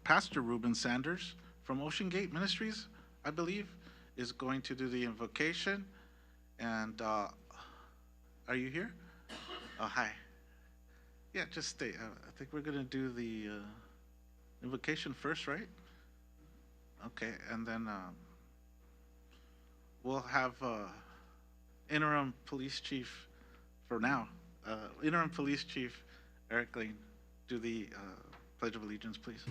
Pastor Ruben Sanders from Ocean Gate Ministries, I believe, is going to do the invocation. And are you here? Oh, hi. Yeah, just stay. I think we're going to do the invocation first, right? Okay, and then we'll have interim police chief for now. Interim police chief Eric Lane do the Pledge of Allegiance, please.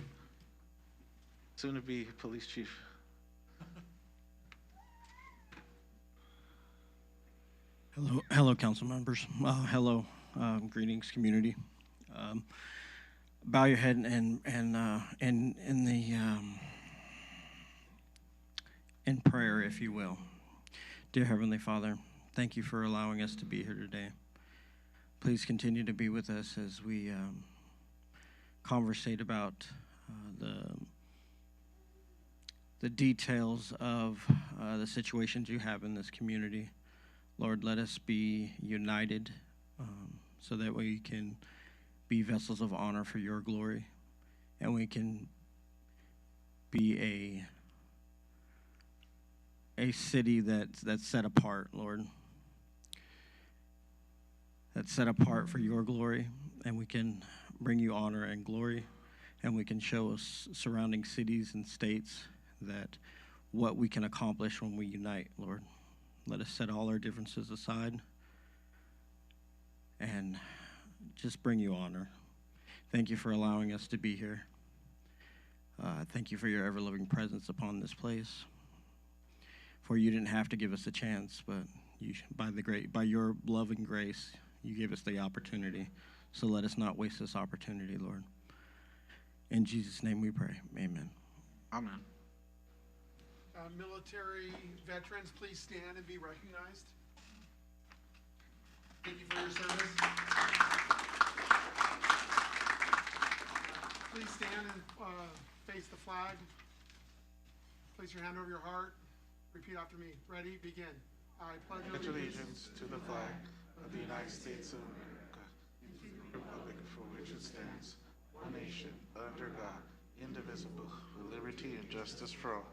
Soon to be police chief. Hello, council members. Hello, greetings, community. Bow your head and in prayer, if you will. Dear Heavenly Father, thank you for allowing us to be here today. Please continue to be with us as we conversate about the details of the situations you have in this community. Lord, let us be united so that we can be vessels of honor for your glory, and we can be a city that's set apart, Lord, that's set apart for your glory, and we can bring you honor and glory, and we can show us surrounding cities and states that what we can accomplish when we unite, Lord. Let us set all our differences aside and just bring you honor. Thank you for allowing us to be here. Thank you for your ever-loving presence upon this place. For you didn't have to give us a chance, but by your love and grace, you gave us the opportunity. So let us not waste this opportunity, Lord. In Jesus' name we pray. Amen. Amen. Military veterans, please stand and be recognized. Thank you for your service. Please stand and face the flag. Place your hand over your heart. Repeat after me. Ready? Begin. I pledge Allegiance to the flag of the United States of America, the republic for which it stands, one nation, under God, indivisible, with liberty and justice for all.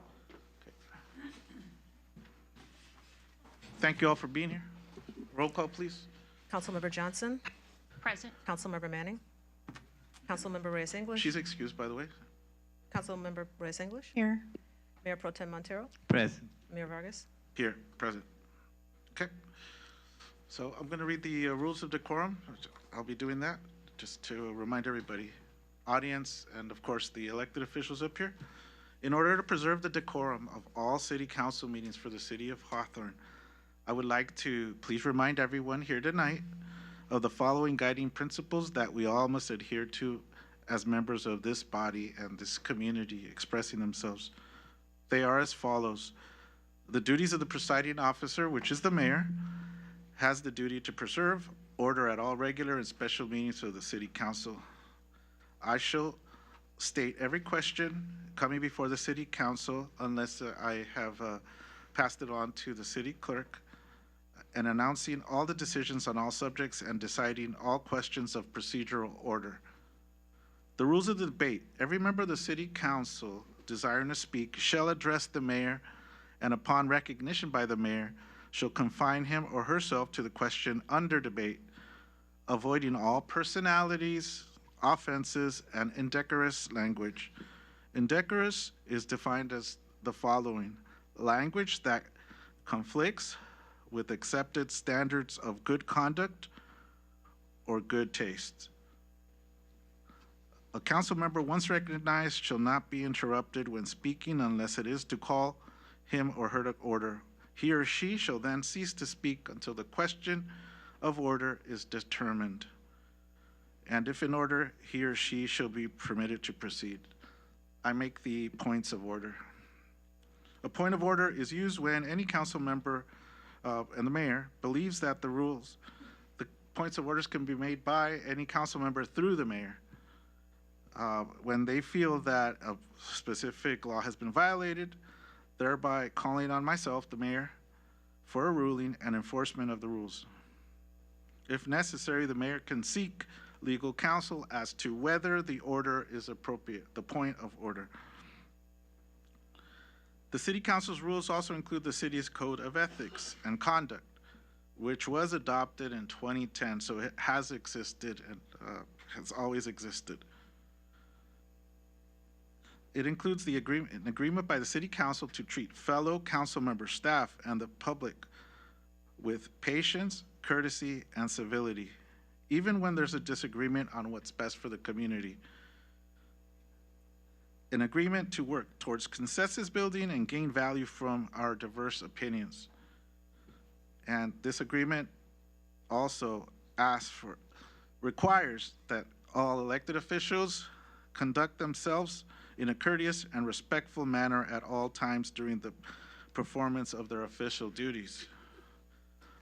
Thank you all for being here. Roll call, please. Councilmember Johnson. Present. Councilmember Manning. Councilmember Reyes-English. She's excused, by the way. Councilmember Reyes-English. Here. Mayor Pro Tem Montero. Present. Mayor Vargas. Here, present. Okay. So I'm going to read the rules of decorum. I'll be doing that just to remind everybody, audience, and of course the elected officials up here. In order to preserve the decorum of all city council meetings for the city of Hawthorne, I would like to please remind everyone here tonight of the following guiding principles that we all must adhere to as members of this body and this community expressing themselves. They are as follows. The duties of the presiding officer, which is the mayor, has the duty to preserve order at all regular and special meetings of the city council. I shall state every question coming before the city council unless I have passed it on to the city clerk, and announcing all the decisions on all subjects and deciding all questions of procedural order. The rules of the debate. Every member of the city council desiring to speak shall address the mayor, and upon recognition by the mayor, shall confine him or herself to the question under debate, avoiding all personalities, offenses, and indecorous language. Indecorous is defined as the following: language that conflicts with accepted standards of good conduct or good taste. A council member once recognized shall not be interrupted when speaking unless it is to call him or her to order. He or she shall then cease to speak until the question of order is determined. And if in order, he or she shall be permitted to proceed. I make the points of order. A point of order is used when any council member and the mayor believes that the points of orders can be made by any council member through the mayor. When they feel that a specific law has been violated, thereby calling on myself, the mayor, for a ruling and enforcement of the rules. If necessary, the mayor can seek legal counsel as to whether the order is appropriate, the point of order. The City Council's rules also include the city's Code of Ethics and Conduct, which was adopted in 2010, so it has existed and has always existed. It includes an agreement by the City Council to treat fellow council member staff and the public with patience, courtesy, and civility, even when there's a disagreement on what's best for the community. An agreement to work towards consensus building and gain value from our diverse opinions. And this agreement also requires that all elected officials conduct themselves in a courteous and respectful manner at all times during the performance of their official duties.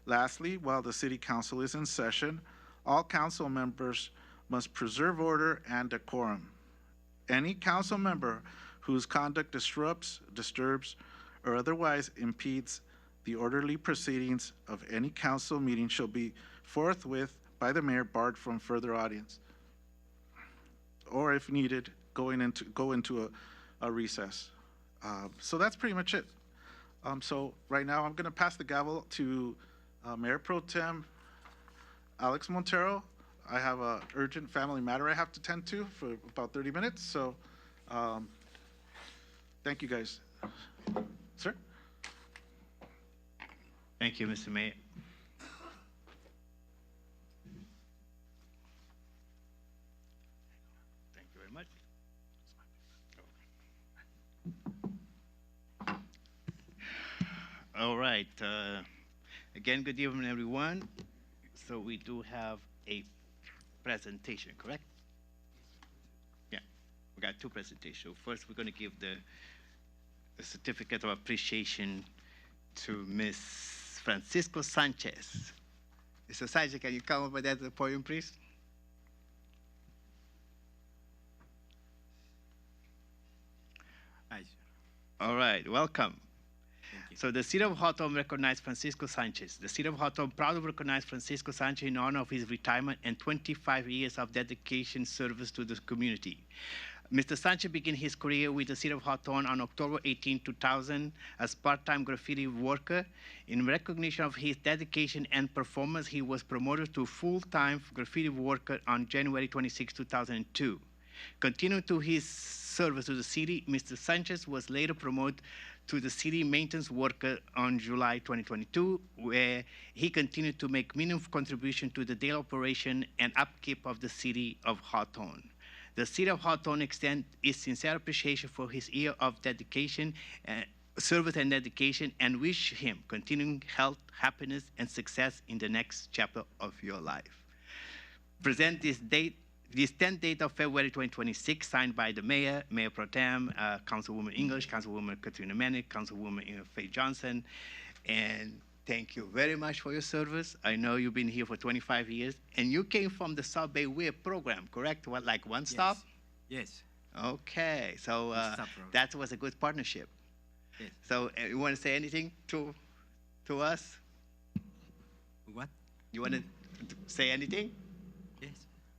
Lastly, while the City Council is in session, all council members must preserve order and decorum. Any council member whose conduct disrupts, disturbs, or otherwise impedes the orderly proceedings of any council meeting shall be forthwith by the mayor barred from further audience, or if needed, go into a recess. So that's pretty much it. So right now I'm going to pass the gavel to Mayor Pro Tem Alex Montero. I have an urgent family matter I have to tend to for about 30 minutes. So thank you guys. Sir? Thank you, Mr. Mayor. Thank you very much. All right. Again, good evening, everyone. So we do have a presentation, correct? Yeah, we got two presentations. First, we're going to give the certificate of appreciation to Miss Francisco Sanchez. Mr. Sanchez, can you come over there to the podium, please? Hi. All right, welcome. So the City of Hawthorne recognized Francisco Sanchez. The City of Hawthorne proudly recognized Francisco Sanchez in honor of his retirement and 25 years of dedication service to the community. Mr. Sanchez began his career with the City of Hawthorne on October 18, 2000 as part-time graffiti worker. In recognition of his dedication and performance, he was promoted to full-time graffiti worker on January 26, 2002. Continuing to his service to the city, Mr. Sanchez was later promoted to the city maintenance worker on July 2022, where he continued to make meaningful contribution to the daily operation and upkeep of the City of Hawthorne. The City of Hawthorne extends its sincere appreciation for his year of dedication, service and dedication, and wish him continuing health, happiness, and success in the next chapter of your life. Present this 10th date of February 2026, signed by the Mayor, Mayor Pro Tem, Councilwoman English, Councilwoman Katrina Manick, Councilwoman Faye Johnson, and thank you very much for your service. I know you've been here for 25 years, and you came from the South Bay Way program, correct? What, like One Stop? Yes. Okay, so One Stop program. that was a good partnership. Yes. So you want to say anything to us? What? You want to say anything? Yes.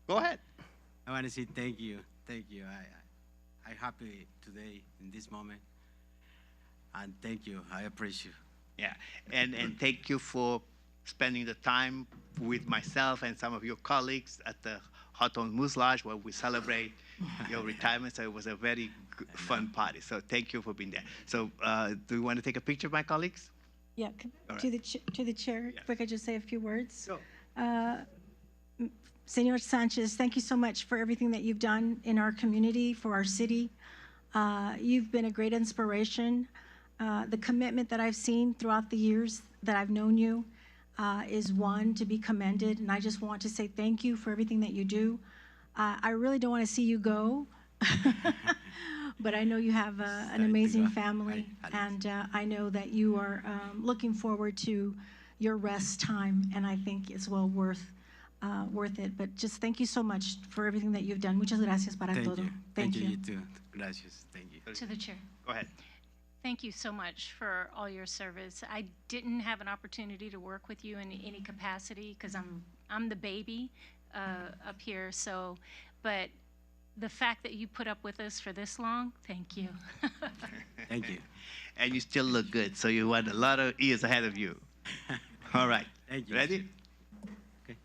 Go ahead. I want to say thank you. Thank you. I'm happy today in this moment. And thank you. I appreciate you. Yeah, and thank you for spending the time with myself and some of your colleagues at the Hawthorne Moose Lodge where we celebrate your retirement. So it was a very fun party. So thank you for being there. So do you want to take a picture of my colleagues? Yeah, All to the chair, Yeah. if I could just say a few words. Sure. Senor Sanchez, thank you so much for everything that you've done in our community, for our city. You've been a great inspiration. The commitment that I've seen throughout the years that I've known you is one to be commended, and I just want to say thank you for everything that you do. I really don't want to see you go, but I know you have an amazing family, and I know that you are looking forward to your rest time, and I think it's well worth it. But just thank you so much for everything that you've done. Muchas gracias para Thank todo. you. Thank you. You too. Gracias. Thank you. To the chair. Go ahead. Thank you so much for all your service. I didn't have an opportunity to work with you in any capacity because I'm the baby, up here. So, but the fact that you put up with us for this long, thank you. Thank you. And you still look good, so you want a lot of years ahead of you. All right. Thank you. Ready? Okay.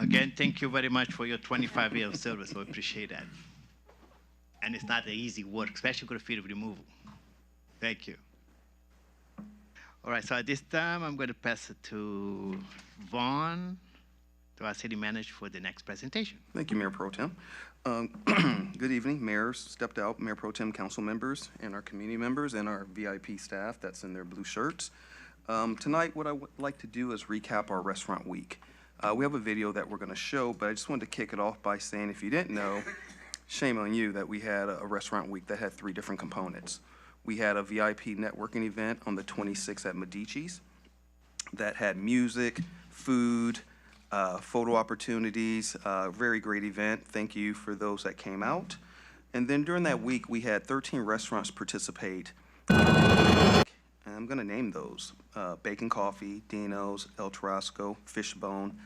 Again, thank you very much for your 25 years of service. We appreciate that. And it's not an easy work, especially graffiti removal. Thank you. All right, so at this time, I'm going to pass it to Vaughn, to our city manager, for the next presentation. Thank you, Mayor Pro Tem. Good evening, mayors, stepped out, Mayor Pro Tem council members, and our community members, and our VIP staff that's in their blue shirts. Tonight, what I would like to do is recap our restaurant week. We have a video that we're going to show, but I just wanted to kick it off by saying, if you didn't know, shame on you that we had a restaurant week that had 3 different components. We had a VIP networking event on the 26th at Medici's that had music, food, photo opportunities, very great event. Thank you for those that came out. And then during that week, we had 13 restaurants participate. And I'm going to name those. Bacon Coffee, Dino's, El Tarasco, Fishbone,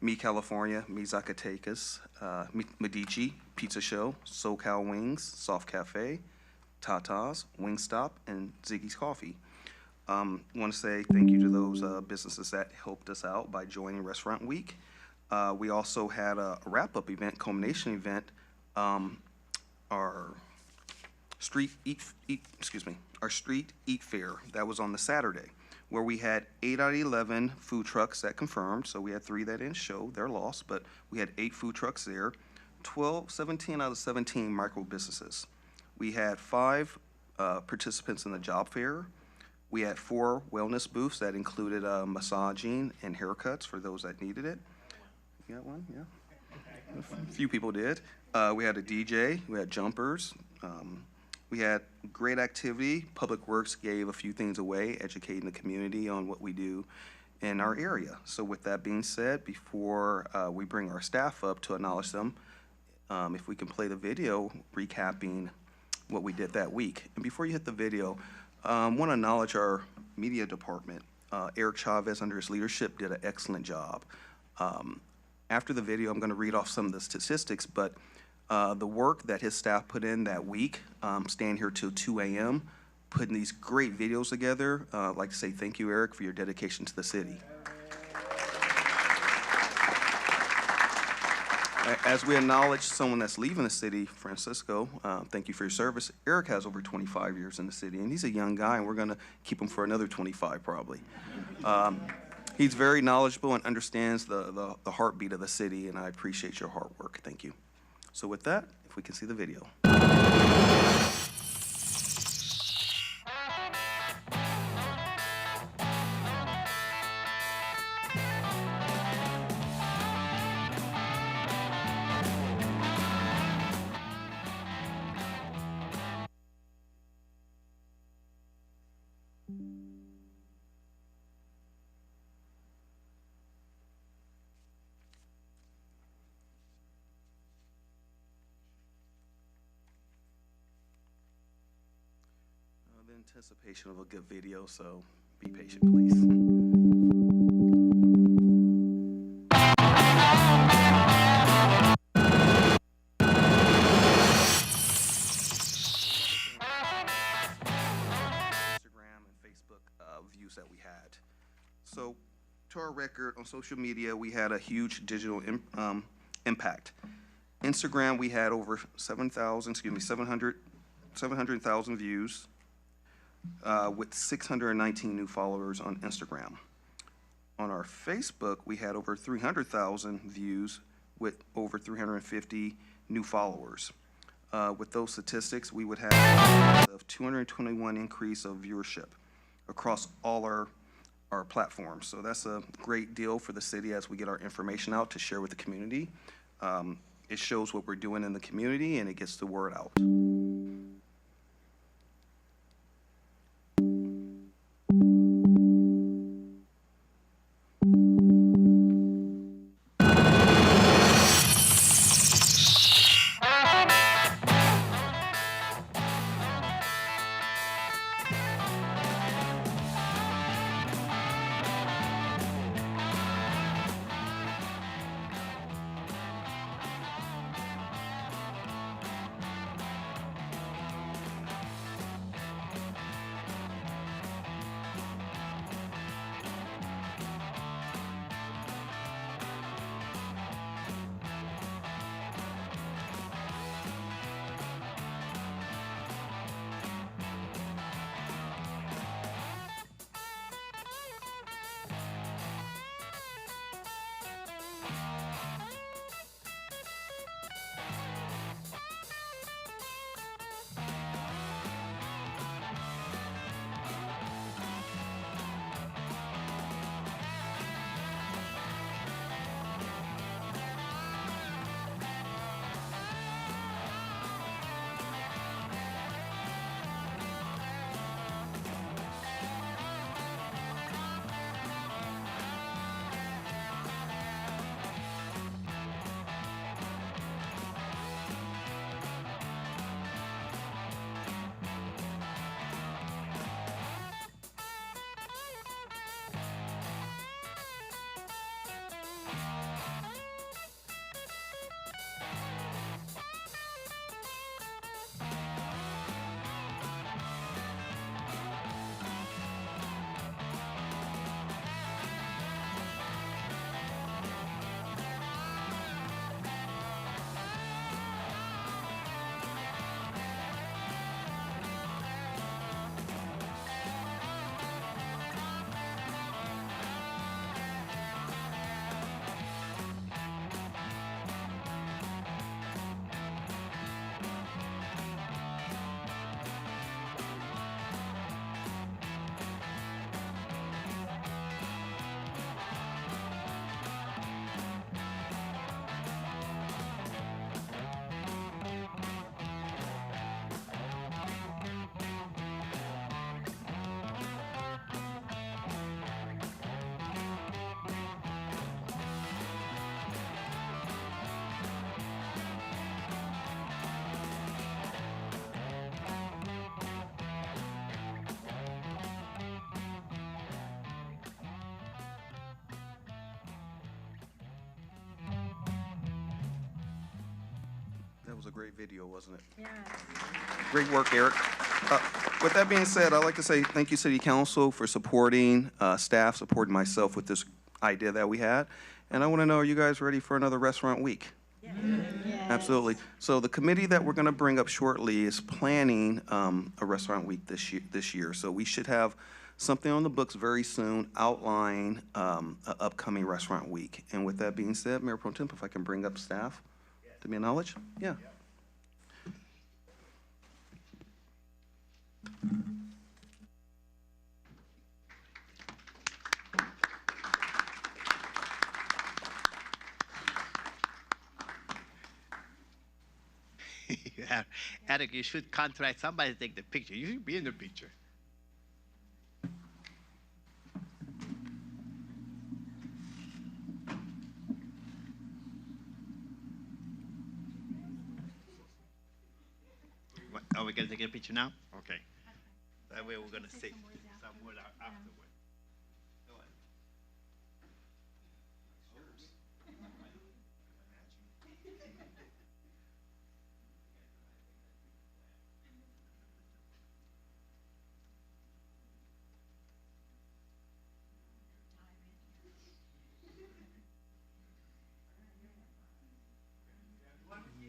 Me California, Me Zacatecas, Medici, Pizza Show, SoCal Wings, Soft Cafe, Tata's, Wingstop, and Ziggy's Coffee. Want to say thank you to those businesses that helped us out by joining Restaurant Week. We also had a wrap-up event, culmination event, our Street Eat Fair. That was on the Saturday, where we had 8 out of 11 food trucks that confirmed. So we had 3 that didn't show, they're lost, but we had 8 food trucks there, 17 out of 17 micro businesses. We had 5 participants in the job fair. We had 4 wellness booths that included massaging and haircuts for those that needed it. You got one? Yeah. A few people did. We had a DJ. We had jumpers. We had great activity. Public Works gave a few things away, educating the community on what we do in our area. So with that being said, before we bring our staff up to acknowledge them, if we can play the video recapping what we did that week. And before you hit the video, want to acknowledge our media department. Eric Chavez, under his leadership, did an excellent job. After the video, I'm going to read off some of the statistics, but the work that his staff put in that week, staying here till 2 a.m., putting these great videos together, I'd like to say thank you, Eric, for your dedication to the city. As we acknowledge someone that's leaving the city, Francisco, thank you for your service. Eric has over 25 years in the city, and he's a young guy, and we're going to keep him for another 25 probably. He's very knowledgeable and understands the heartbeat of the city, and I appreciate your hard work. Thank you. So with that, if we can see the video. The anticipation of a good video, so be patient, please. Instagram and Facebook views that we had. So, to our record, on social media, we had a huge digital impact. Instagram, we had over 700,000 views. With 619 new followers on Instagram. On our Facebook, we had over 300,000 views with over 350 new followers. With those statistics, we would have a 221 increase of viewership across all our platforms. So that's a great deal for the city as we get our information out to share with the community. It shows what we're doing in the community, and it gets the word out. That was a great video, wasn't it? Yes. Great work, Eric. With that being said, I'd like to say thank you, City Council, for supporting staff, supporting myself with this idea that we had. And I want to know, are you guys ready for another restaurant week? Yes. Absolutely. So the committee that we're going to bring up shortly is planning a restaurant week this year. So we should have something on the books very soon outlining an upcoming restaurant week. And with that being said, Mayor Pro Tem, if I can bring up staff to be acknowledged? Yeah. Eric, you should contract somebody to take the picture. You should be in the picture. What, are we going to take a picture now? Okay. That way we're going to say some word afterward. Go ahead.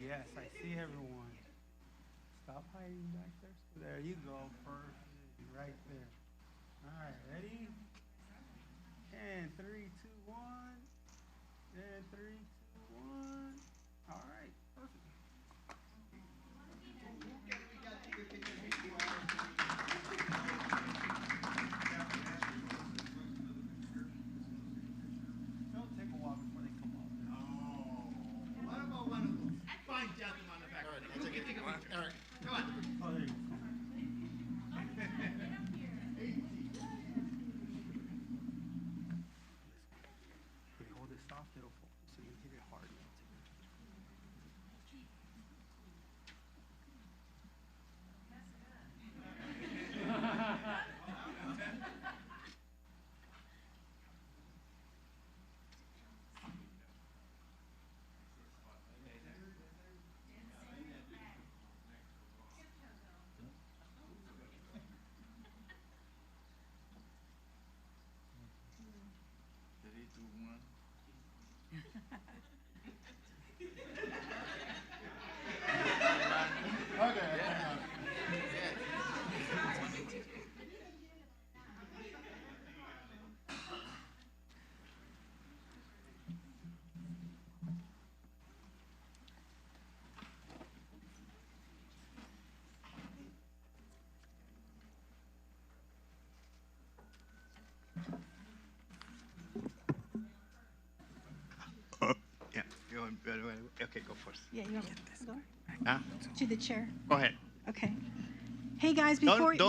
Yes, I see everyone. Stop hiding back there. There you go. Perfect. Right there. All right, ready? And 3, 2, 1. And 3, 2, 1. All right, perfect. They'll take a while before they come up. What about one of those fine gentlemen on the back? All right, I'll take it. All right, come on. Oh, there you go. Hey, hold it soft, it'll focus. So you hit it hard. Yeah. Okay, go first. Yeah, you want me to go? Huh? To the chair. Go ahead. Okay. Hey, guys, Don't before leave-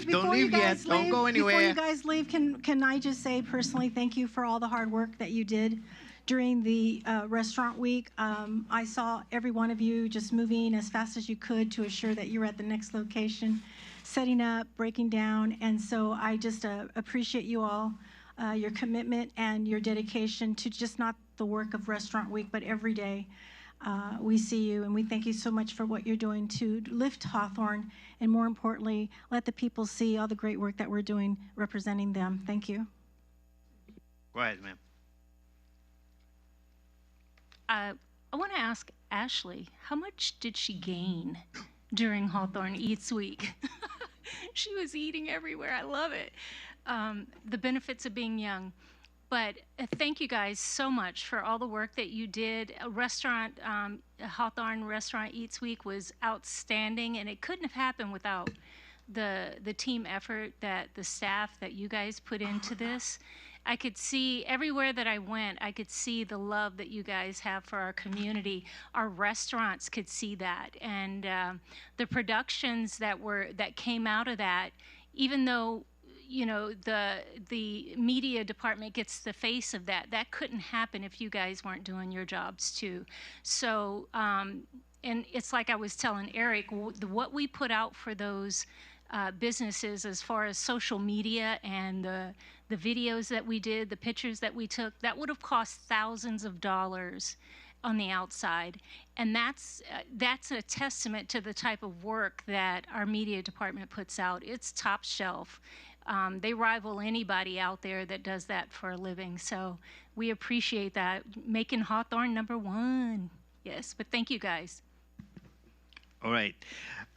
you don't leave guys yet. Don't leave- go Before anywhere. you guys leave, can I just say personally, thank you for all the hard work that you did during the restaurant week. I saw every one of you just moving as fast as you could to assure that you were at the next location, setting up, breaking down, and so I just appreciate you all, your commitment and your dedication to just not the work of Restaurant Week, but every day. We see you, and we thank you so much for what you're doing to lift Hawthorne, and more importantly, let the people see all the great work that we're doing representing them. Thank you. Go ahead, ma'am. I want to ask Ashley, how much did she gain during Hawthorne Eats Week? She was eating everywhere. I love it. The benefits of being young. But thank you guys so much for all the work that you did. Hawthorne Restaurant Eats Week was outstanding, and it couldn't have happened without the team effort that the staff that you guys put into this. I could see everywhere that I went, I could see the love that you guys have for our community. Our restaurants could see that, and the productions that came out of that, even though the media department gets the face of that couldn't happen if you guys weren't doing your jobs too. So and it's like I was telling Eric, what we put out for those businesses as far as social media and the videos that we did, the pictures that we took, that would have cost thousands of dollars on the outside. And that's a testament to the type of work that our media department puts out. It's top shelf. They rival anybody out there that does that for a living. So we appreciate that, making Hawthorne #1. Yes, but thank you guys. All right.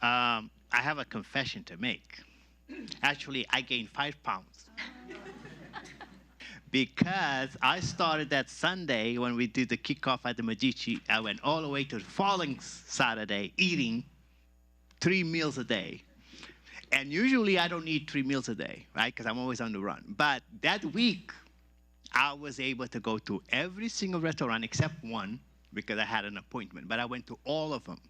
I have a confession to make. Actually, I gained 5 pounds. Because I started that Sunday when we did the kickoff at the Medici. I went all the way to the following Saturday eating 3 meals a day. And usually I don't eat 3 meals a day, right? Because I'm always on the run. But that week, I was able to go to every single restaurant except one because I had an appointment. But I went to all of them.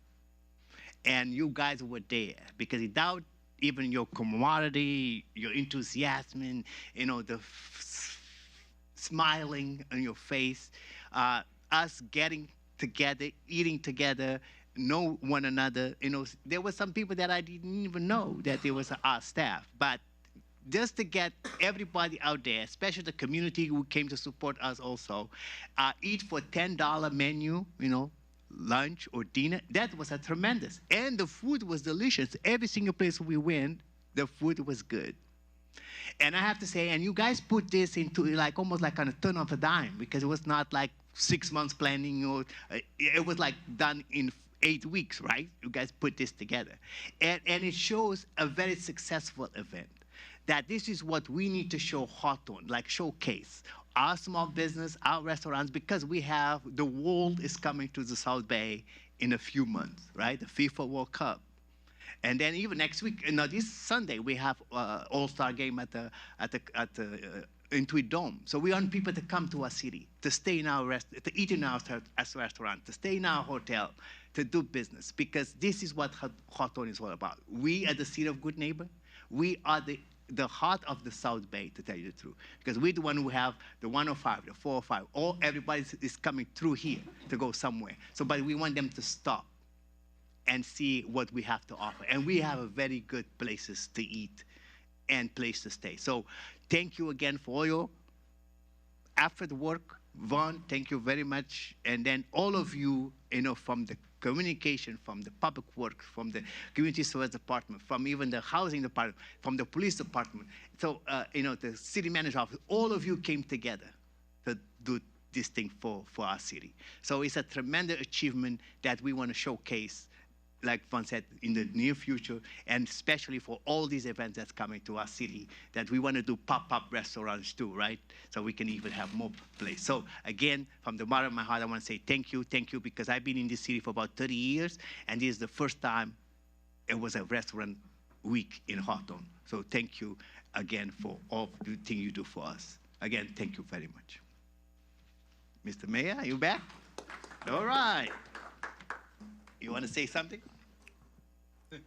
And you guys were there because without even your camaraderie, your enthusiasm, and, you know, the smiling on your face, us getting together, eating together, know one another. You know, there were some people that I didn't even know that there was our staff. But just to get everybody out there, especially the community who came to support us also, eat for $10 menu, you know, lunch or dinner, that was a tremendous. And the food was delicious. Every single place we went, the food was good. And I have to say, and you guys put this into like almost like on a turn of a dime, because it was not like 6 months planning, or it was like done in 8 weeks, right? You guys put this together. And it shows a very successful event, that this is what we need to show Hawthorne, like showcase our small business, our restaurants, because we have, the world is coming to the South Bay in a few months, right? The FIFA World Cup. And then even next week, this Sunday, we have All-Star game at the Intuit Dome. So we want people to come to our city, to stay in our to eat in our restaurant, to stay in our hotel, to do business, because this is what Hawthorne is all about. We at the City of Good Neighbor, we are the heart of the South Bay, to tell you the truth, because we're the one who have the 105, the 405, everybody is coming through here to go somewhere. So, but we want them to stop and see what we have to offer. And we have a very good places to eat and place to stay. So thank you again for all your effort work. Vaughn, thank you very much. And then all of you, you know, from the communication, from the public works, from the community service department, from even the housing department, from the police department. So, you know, the city manager's office, all of you came together to do this thing for our city. So it's a tremendous achievement that we want to showcase, like Vaughn said, in the near future, and especially for all these events that's coming to our city, that we want to do pop-up restaurants too, right? So we can even have more places. So again, from the bottom of my heart, I want to say thank you, because I've been in this city for about 30 years, and this is the first time it was a restaurant week in Hawthorne. So thank you again for all the things you do for us. Again, thank you very much. Mr. Mayor, are you back? All right. You want to say something? So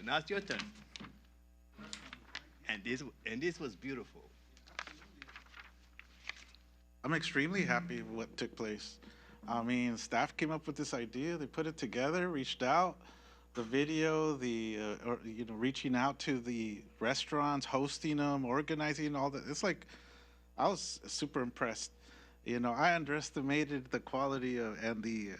now it's your turn. And this was beautiful. I'm extremely happy with what took place. I mean, staff came up with this idea. They put it together, reached out. The video, reaching out to the restaurants, hosting them, organizing all that. It's like, I was super impressed. You know, I underestimated the quality and the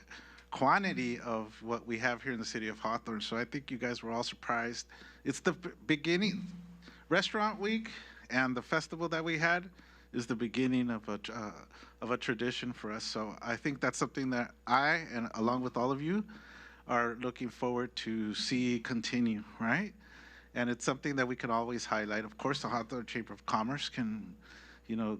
quantity of what we have here in the city of Hawthorne. So I think you guys were all surprised. It's the beginning. Restaurant Week and the festival that we had is the beginning of a tradition for us. So I think that's something that I, and along with all of you, are looking forward to see continue, right? And it's something that we can always highlight. Of course, the Hawthorne Chamber of Commerce can, you know,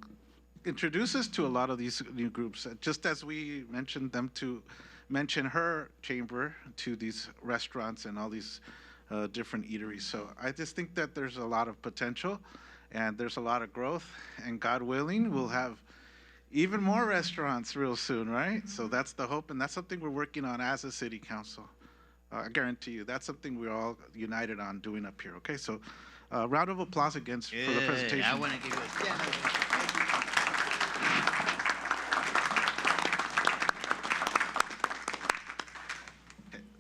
introduce us to a lot of these new groups, just as we mentioned them to mention her chamber to these restaurants and all these different eateries. So I just think that there's a lot of potential and there's a lot of growth, and God willing, we'll have even more restaurants real soon, right? So that's the hope, and that's something we're working on as a city council. I guarantee you, that's something we're all united on doing up here, okay? So round of applause again for the presentation. I want to give you a stand.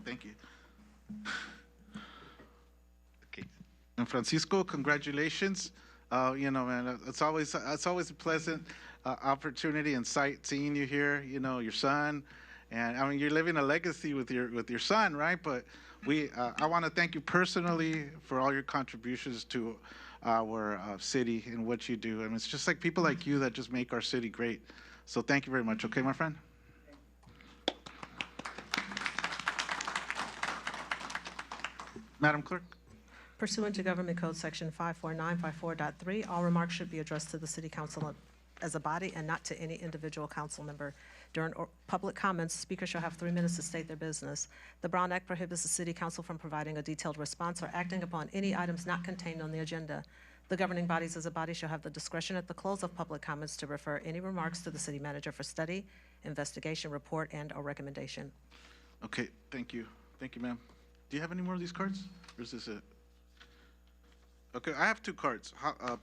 Thank you. Okay. And Francisco, congratulations. You know, man, it's always a pleasant opportunity and sight seeing you here. You know, your son, and I mean, you're living a legacy with your son, right? But I want to thank you personally for all your contributions to our city and what you do. I mean, it's just like people like you that just make our city great. So thank you very much. Okay, my friend. Madam Clerk? Pursuant to Government Code Section 54954.3, all remarks should be addressed to the city council as a body and not to any individual council member. During public comments, speakers shall have 3 minutes to state their business. The Brown Act prohibits the city council from providing a detailed response or acting upon any items not contained on the agenda. The governing bodies as a body shall have the discretion at the close of public comments to refer any remarks to the city manager for study, investigation, report, and/or recommendation. Okay, thank you. Thank you, ma'am. Do you have any more of these cards? Or is this it? Okay, I have 2 cards.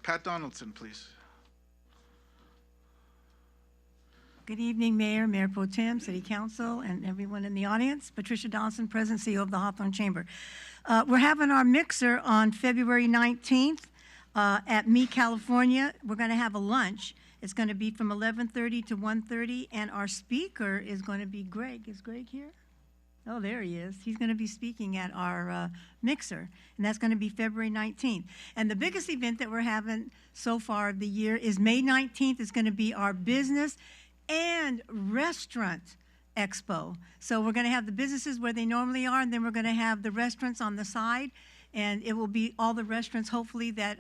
Pat Donaldson, please. Good evening, Mayor, Mayor Pro Tem, City Council, and everyone in the audience. Patricia Donaldson, President CEO of the Hawthorne Chamber. We're having our mixer on February 19th at Me, California. We're going to have a lunch. It's going to be from 11:30 to 1:30, and our speaker is going to be Greg. Is Greg here? Oh, there he is. He's going to be speaking at our mixer, and that's going to be February 19th. And the biggest event that we're having so far of the year is May 19th. Is going to be our business and restaurant expo. So we're going to have the businesses where they normally are, and then we're going to have the restaurants on the side, and it will be all the restaurants, hopefully, that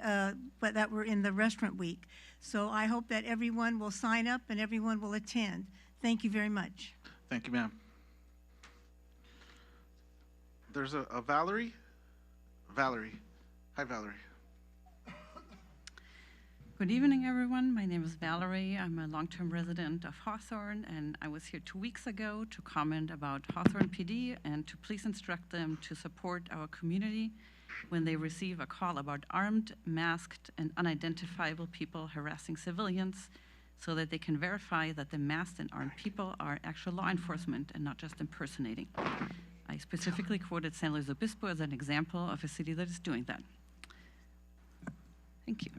were in the restaurant week. So I hope that everyone will sign up and everyone will attend. Thank you very much. Thank you, ma'am. There's a Valerie. Valerie. Hi, Valerie. Good evening, everyone. My name is Valerie. I'm a long-term resident of Hawthorne, and I was here 2 weeks ago to comment about Hawthorne PD and to please instruct them to support our community when they receive a call about armed, masked, and unidentifiable people harassing civilians so that they can verify that the masked and armed people are actual law enforcement and not just impersonating. I specifically quoted San Luis Obispo as an example of a city that is doing that. Thank you.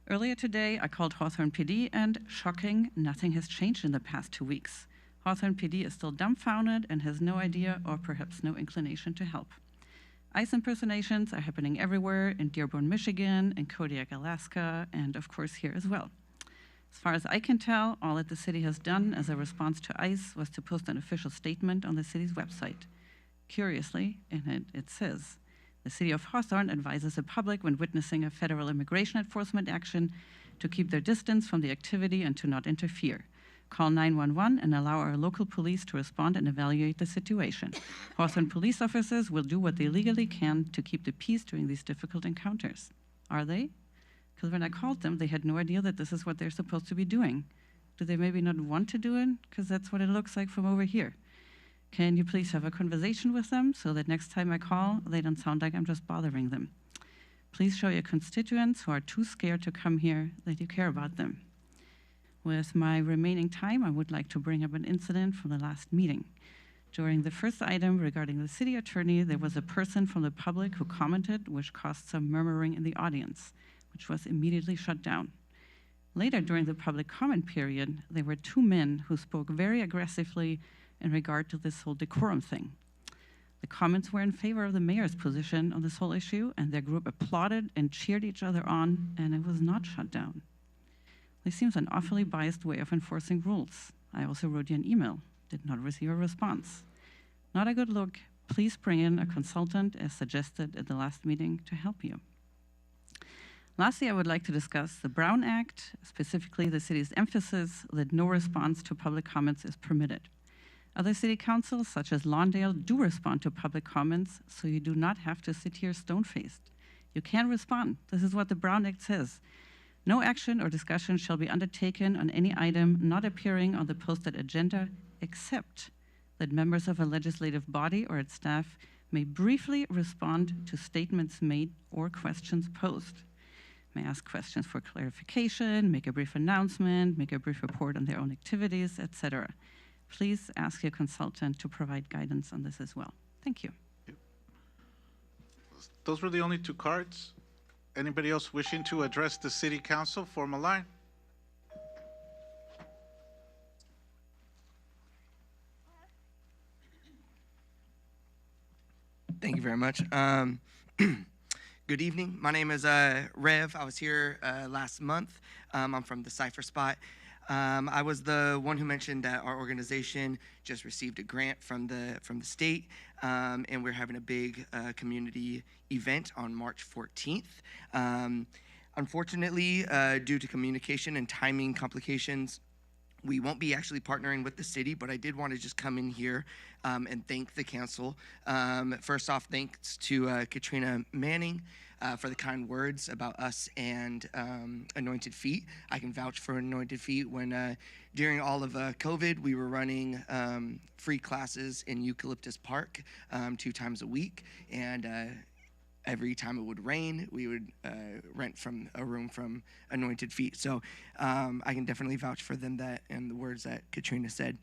Earlier today, I called Hawthorne PD, and shocking, nothing has changed in the past 2 weeks. Hawthorne PD is still dumbfounded and has no idea or perhaps no inclination to help. ICE impersonations are happening everywhere, in Dearborn, Michigan, in Kodiak, Alaska, and of course here as well. As far as I can tell, all that the city has done as a response to ICE was to post an official statement on the city's website. Curiously, in it says, the City of Hawthorne advises the public when witnessing a federal immigration enforcement action to keep their distance from the activity and to not interfere. Call 911 and allow our local police to respond and evaluate the situation. Hawthorne police officers will do what they legally can to keep the peace during these difficult encounters. Are they? Because when I called them, they had no idea that this is what they're supposed to be doing. Do they maybe not want to do it? Because that's what it looks like from over here. Can you please have a conversation with them so that next time I call, they don't sound like I'm just bothering them? Please show your constituents who are too scared to come here that you care about them. With my remaining time, I would like to bring up an incident from the last meeting. During the first item regarding the city attorney, there was a person from the public who commented, which caused some murmuring in the audience, which was immediately shut down. Later, during the public comment period, there were 2 men who spoke very aggressively in regard to this whole decorum thing. The comments were in favor of the mayor's position on this whole issue, and their group applauded and cheered each other on, and it was not shut down. This seems an awfully biased way of enforcing rules. I also wrote you an email, did not receive a response. Not a good look. Please bring in a consultant as suggested at the last meeting to help you. Lastly, I would like to discuss the Brown Act, specifically the city's emphasis that no response to public comments is permitted. Other city councils, such as Lawndale, do respond to public comments, so you do not have to sit here stone-faced. You can respond. This is what the Brown Act says. No action or discussion shall be undertaken on any item not appearing on the posted agenda, except that members of a legislative body or its staff may briefly respond to statements made or questions posed. May ask questions for clarification, make a brief announcement, make a brief report on their own activities, etc. Please ask your consultant to provide guidance on this as well. Thank you. Those were the only 2 cards. Anybody else wishing to address the city council, form a line. Thank you very much. Good evening. My name is Rev. I was here last month. I'm from the Cypher Spot. I was the one who mentioned that our organization just received a grant from the state, and we're having a big community event on March 14th. Unfortunately, due to communication and timing complications, we won't be actually partnering with the city, but I did want to just come in here and thank the council. First off, thanks to Katrina Manning for the kind words about us and Anointed Feet. I can vouch for Anointed Feet. When during all of COVID, we were running free classes in Eucalyptus Park 2 times a week, and every time it would rain, we would rent from a room from Anointed Feet. So I can definitely vouch for them that and the words that Katrina said.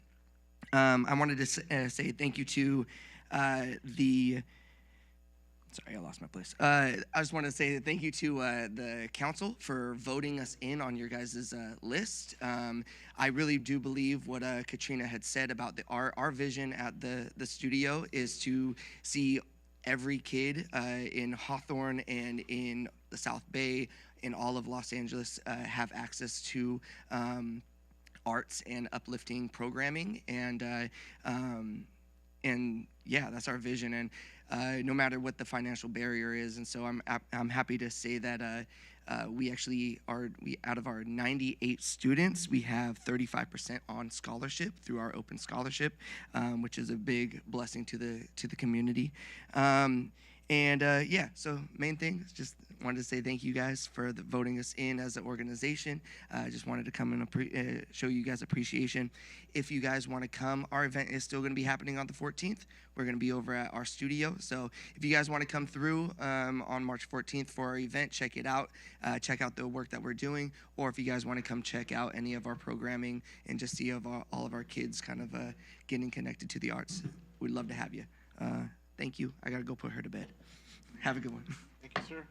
I wanted to say thank you to sorry, I lost my place. I just want to say thank you to the council for voting us in on your guys' list. I really do believe what Katrina had said about our vision at the studio is to see every kid in Hawthorne and in the South Bay, in all of Los Angeles, have access to arts and uplifting programming, and yeah, that's our vision. And no matter what the financial barrier is, and so I'm happy to say that we actually out of our 98 students, we have 35% on scholarship through our open scholarship, which is a big blessing to the community. Yeah, so main thing is just wanted to say thank you guys for voting us in as an organization. I just wanted to come and show you guys appreciation. If you guys want to come, our event is still going to be happening on the 14th. We're going to be over at our studio. So if you guys want to come through on March 14th for our event, check it out. Check out the work that we're doing. Or if you guys want to come check out any of our programming and just see all of our kids kind of getting connected to the arts, we'd love to have you. Thank you. I got to go put her to bed. Have a good one. Thank you, sir.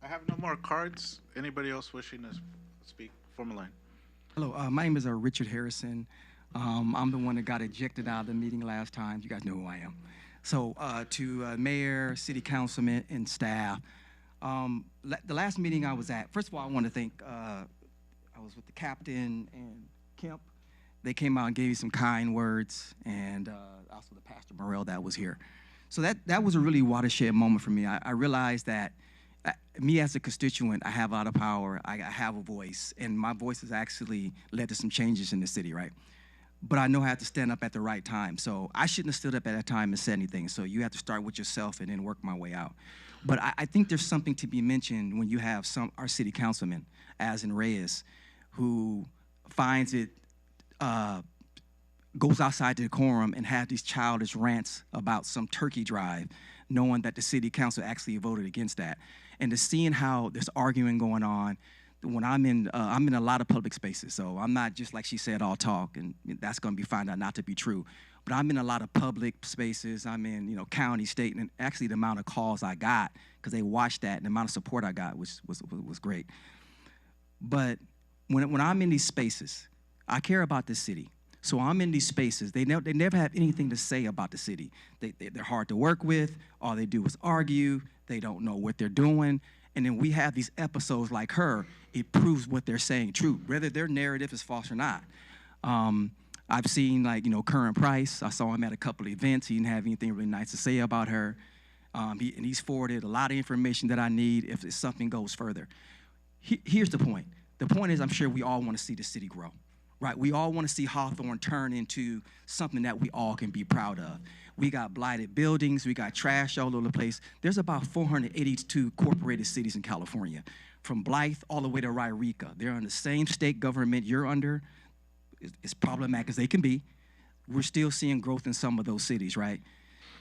I have no more cards. Anybody else wishing to speak? Form a line. Hello, my name is Richard Harrison. I'm the one that got ejected out of the meeting last time. You guys know who I am. So to mayor, city councilman, and staff, the last meeting I was at, first of all, I want to thank, I was with the captain and Kemp. They came out and gave you some kind words, and also the Pastor Morrell that was here. So that was a really watershed moment for me. I realized that me as a constituent, I have a lot of power. I have a voice, and my voice has actually led to some changes in the city, right? But I know I have to stand up at the right time. So I shouldn't have stood up at that time and said anything. So you have to start with yourself and then work my way out. But I think there's something to be mentioned when you have our city councilman, as in Reyes, who finds it, goes outside the decorum and have these childish rants about some turkey drive, knowing that the city council actually voted against that. And to seeing how there's arguing going on, when I'm in a lot of public spaces, so I'm not just, like she said, all talk, and that's going to be found out not to be true. But I'm in a lot of public spaces. I'm in, county, state, and actually the amount of calls I got, because they watched that, and the amount of support I got was great. But when I'm in these spaces, I care about this city. So I'm in these spaces. They never have anything to say about the city. They're hard to work with. All they do is argue. They don't know what they're doing. And then we have these episodes like her. It proves what they're saying true, whether their narrative is false or not. I've seen, Current Price. I saw him at a couple of events. He didn't have anything really nice to say about her. And he's forwarded a lot of information that I need if something goes further. Here's the point. The point is, I'm sure we all want to see the city grow. Right, we all want to see Hawthorne turn into something that we all can be proud of. We got blighted buildings, we got trash all over the place. There's about 482 corporated cities in California, from Blythe all the way to Yreka. They're under the same state government you're under. It's problematic as they can be. We're still seeing growth in some of those cities, right?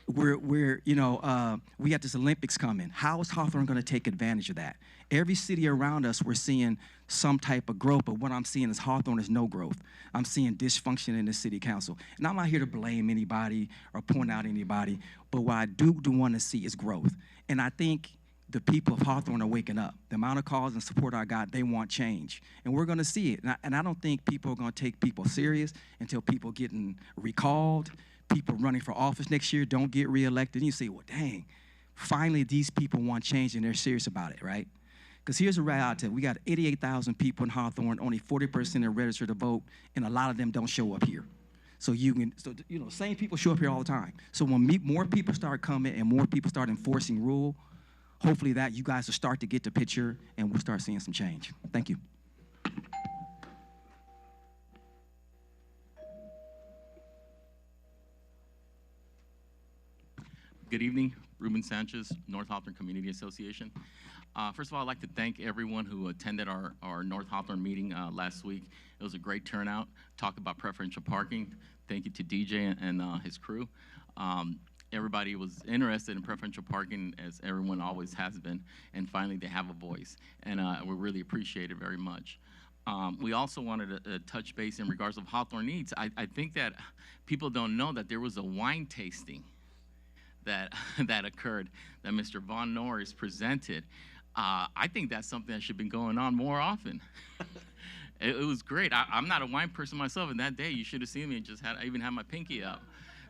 We got this Olympics coming. How is Hawthorne going to take advantage of that? Every city around us, we're seeing some type of growth, but what I'm seeing is Hawthorne is no growth. I'm seeing dysfunction in the city council. And I'm not here to blame anybody or point out anybody, but what I do want to see is growth. And I think the people of Hawthorne are waking up. The amount of calls and support I got, they want change. And we're going to see it. And I don't think people are going to take people serious until people getting recalled, people running for office next year don't get reelected. And you say, well, dang, finally these people want change and they're serious about it, right? Because here's the reality. We got 88,000 people in Hawthorne, only 40% are registered to vote, and a lot of them don't show up here. So same people show up here all the time. So when more people start coming and more people start enforcing rule, hopefully that you guys will start to get the picture and we'll start seeing some change. Thank you. Good evening, Ruben Sanchez, North Hawthorne Community Association. First of all, I'd like to thank everyone who attended our North Hawthorne meeting last week. It was a great turnout. Talk about preferential parking. Thank you to DJ and his crew. Everybody was interested in preferential parking, as everyone always has been, and finally they have a voice, and we really appreciate it very much. We also wanted to touch base in regards of Hawthorne Eats. I think that people don't know that there was a wine tasting that occurred, that Mr. Von Norris presented. I think that's something that should be going on more often. It was great. I'm not a wine person myself, and that day you should have seen me. I even had my pinky up.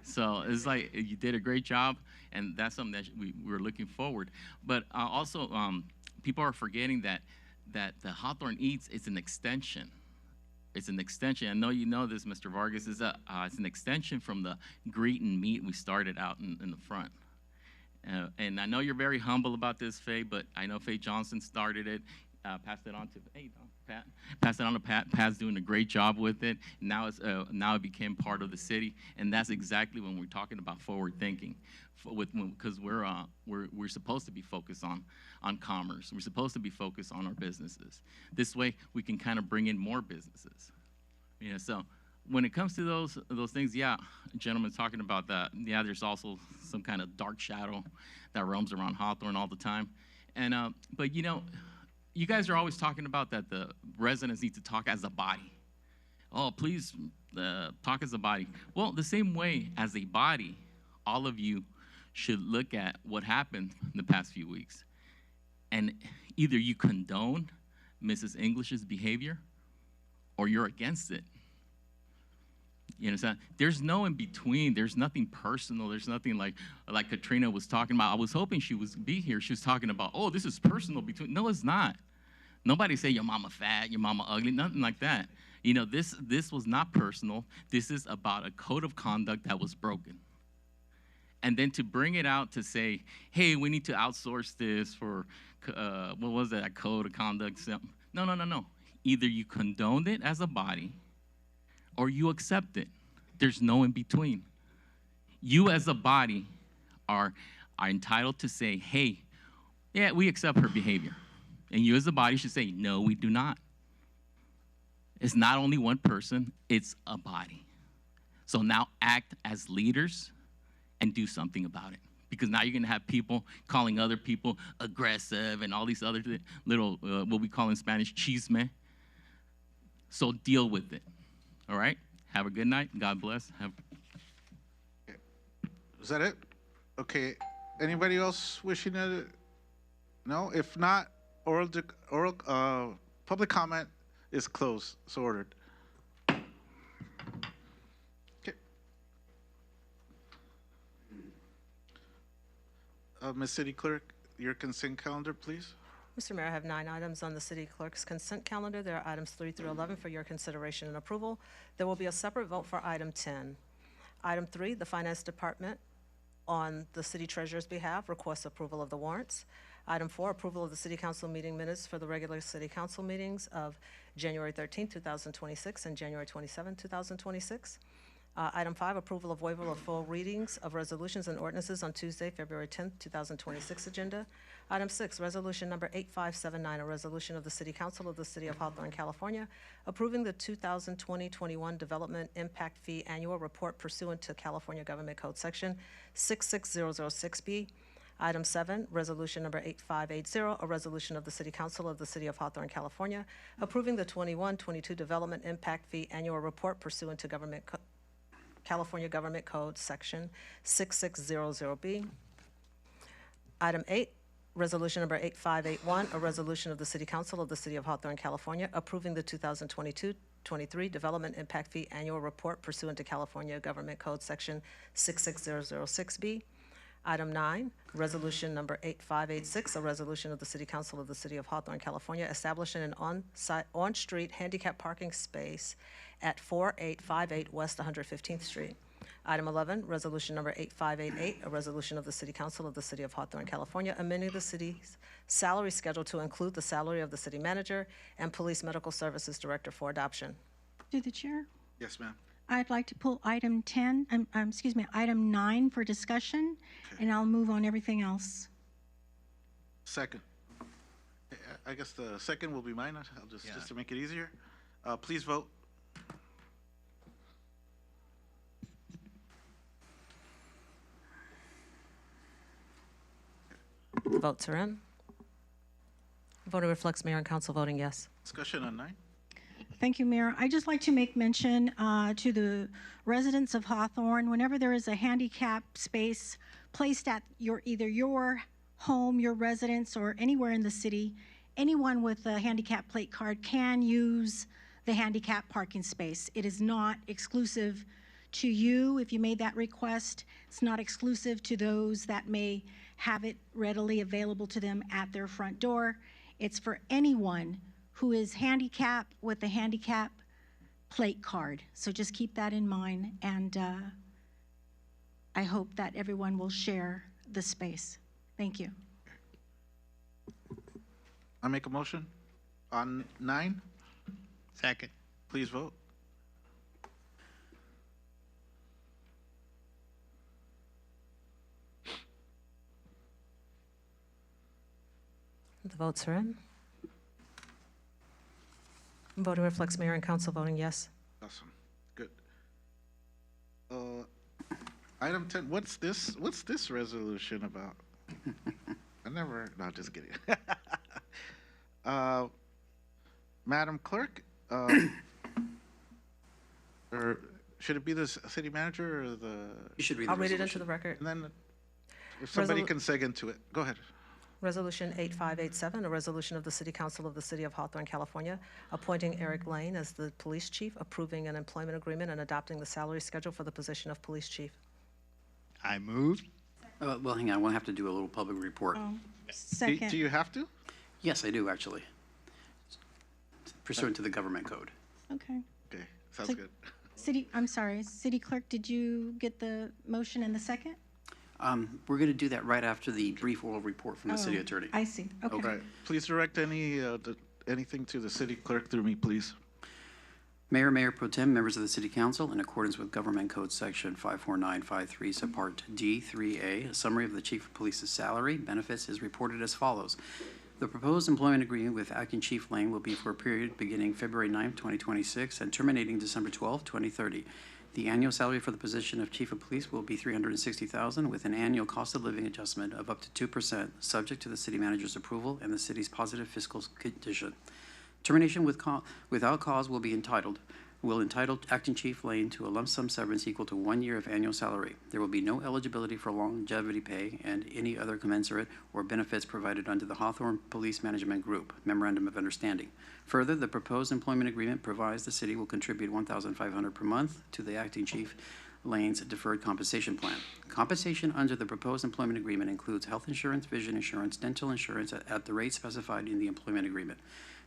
So it's like you did a great job, and that's something that we're looking forward. But also, people are forgetting that the Hawthorne Eats is an extension. It's an extension. I know you know this, Mr. Vargas. It's an extension from the greet and meet we started out in the front. And I know you're very humble about this, Faye, but I know Faye Johnson started it, passed it on to Pat. Passed it on to Pat. Pat's doing a great job with it. Now it became part of the city, and that's exactly when we're talking about forward thinking, because we're supposed to be focused on commerce. We're supposed to be focused on our businesses. This way, we can kind of bring in more businesses. So when it comes to those things, yeah, gentleman's talking about that. Yeah, there's also some kind of dark shadow that roams around Hawthorne all the time. And but you guys are always talking about that the residents need to talk as a body. Oh, please talk as a body. Well, the same way as a body, all of you should look at what happened in the past few weeks. And either you condone Mrs. English's behavior or you're against it. You understand? There's no in between. There's nothing personal. There's nothing like Katrina was talking about. I was hoping she would be here. She was talking about, oh, this is personal between. No, it's not. Nobody say your mama fat, your mama ugly, nothing like that. This was not personal. This is about a code of conduct that was broken. And then to bring it out to say, hey, we need to outsource this for, what was that, a code of conduct? No. Either you condoned it as a body or you accept it. There's no in between. You as a body are entitled to say, hey, yeah, we accept her behavior. And you as a body should say, no, we do not. It's not only one person, it's a body. So now act as leaders and do something about it. Because now you're gonna have people calling other people aggressive and all these other little, what we call in Spanish, chisme. So deal with it. All right? Have a good night. God bless. Is that it? Okay. Anybody else wishing to? No? If not, public comment is closed. So ordered. Okay. Ms. City Clerk, your consent calendar, please. Mr. Mayor, I have 9 items on the city clerk's consent calendar. There are items 3 through 11 for your consideration and approval. There will be a separate vote for item 10. Item 3, the Finance Department, on the city treasurer's behalf, requests approval of the warrants. Item 4, approval of the city council meeting minutes for the regular city council meetings of January 13, 2026 and January 27, 2026. Item 5, approval of waiver of full readings of resolutions and ordinances on Tuesday, February 10, 2026 agenda. Item 6, resolution number 8579, a resolution of the City Council of the City of Hawthorne, California, approving the 2020-21 Development Impact Fee Annual Report pursuant to California Government Code Section 66006B. Item 7, resolution number 8580, a resolution of the City Council of the City of Hawthorne, California, approving the 21-22 Development Impact Fee Annual Report pursuant to California Government Code Section 6600B. Item 8, resolution number 8581, a resolution of the City Council of the City of Hawthorne, California, approving the 2022-23 Development Impact Fee Annual Report pursuant to California Government Code Section 66006B. Item 9, Resolution Number 8586, a resolution of the City Council of the City of Hawthorne, California, establishing an on-street handicap parking space at 4858 West 115th Street. Item 11, Resolution Number 8588, a resolution of the City Council of the City of Hawthorne, California, amending the city's salary schedule to include the salary of the city manager and police medical services director for adoption. Through the chair, Yes, ma'am. I'd like to pull item 10, item 9 for discussion, and I'll move on everything else. Second. I guess the second will be mine. I'll just to make it easier. Please vote. The votes are in. Voting reflects mayor and council voting yes. Discussion on 9. Thank you, Mayor. I'd just like to make mention to the residents of Hawthorne, whenever there is a handicap space placed at either your home, your residence, or anywhere in the city, anyone with a handicap plate card can use the handicap parking space. It is not exclusive to you if you made that request. It's not exclusive to those that may have it readily available to them at their front door. It's for anyone who is handicapped with a handicap plate card. So just keep that in mind, and I hope that everyone will share the space. Thank you. I make a motion on 9. Second. Please vote. The votes are in. Voting reflects mayor and council voting yes. Awesome. Good. Item 10, what's this resolution about? No, just kidding. Madam Clerk, or should it be the city manager or the? You should read I'll the read it resolution. into the record. And then if somebody can second to it, go ahead. Resolution 8587, a resolution of the City Council of the City of Hawthorne, California, appointing Eric Lane as the police chief, approving an employment agreement, and adopting the salary schedule for the position of police chief. I move. Well, hang on, we'll have to do a little public report. Second. Do you have to? Yes, I do, actually. Pursuant to the government code. Okay. Okay, sounds So- good. City Clerk, did you get the motion and the second? We're going to do that right after the brief oral report from the city Oh, attorney. I see, okay. All right, please direct anything to the city clerk through me, please. Mayor, Mayor Pro Tem, members of the City Council, in accordance with Government Code Section 54953, Subpart D3A, a summary of the Chief of Police's salary benefits is reported as follows. The proposed employment agreement with Acting Chief Lane will be for a period beginning February 9, 2026, and terminating December 12, 2030. The annual salary for the position of Chief of Police will be $360,000 with an annual cost of living adjustment of up to 2%, subject to the city manager's approval and the city's positive fiscal condition. Termination without cause will entitle Acting Chief Lane to a lump sum severance equal to 1 year of annual salary. There will be no eligibility for longevity pay and any other commensurate or benefits provided under the Hawthorne Police Management Group Memorandum of Understanding. Further, the proposed employment agreement provides the city will contribute $1,500 per month to the Acting Chief Lane's deferred compensation plan. Compensation under the proposed employment agreement includes health insurance, vision insurance, dental insurance at the rate specified in the employment agreement.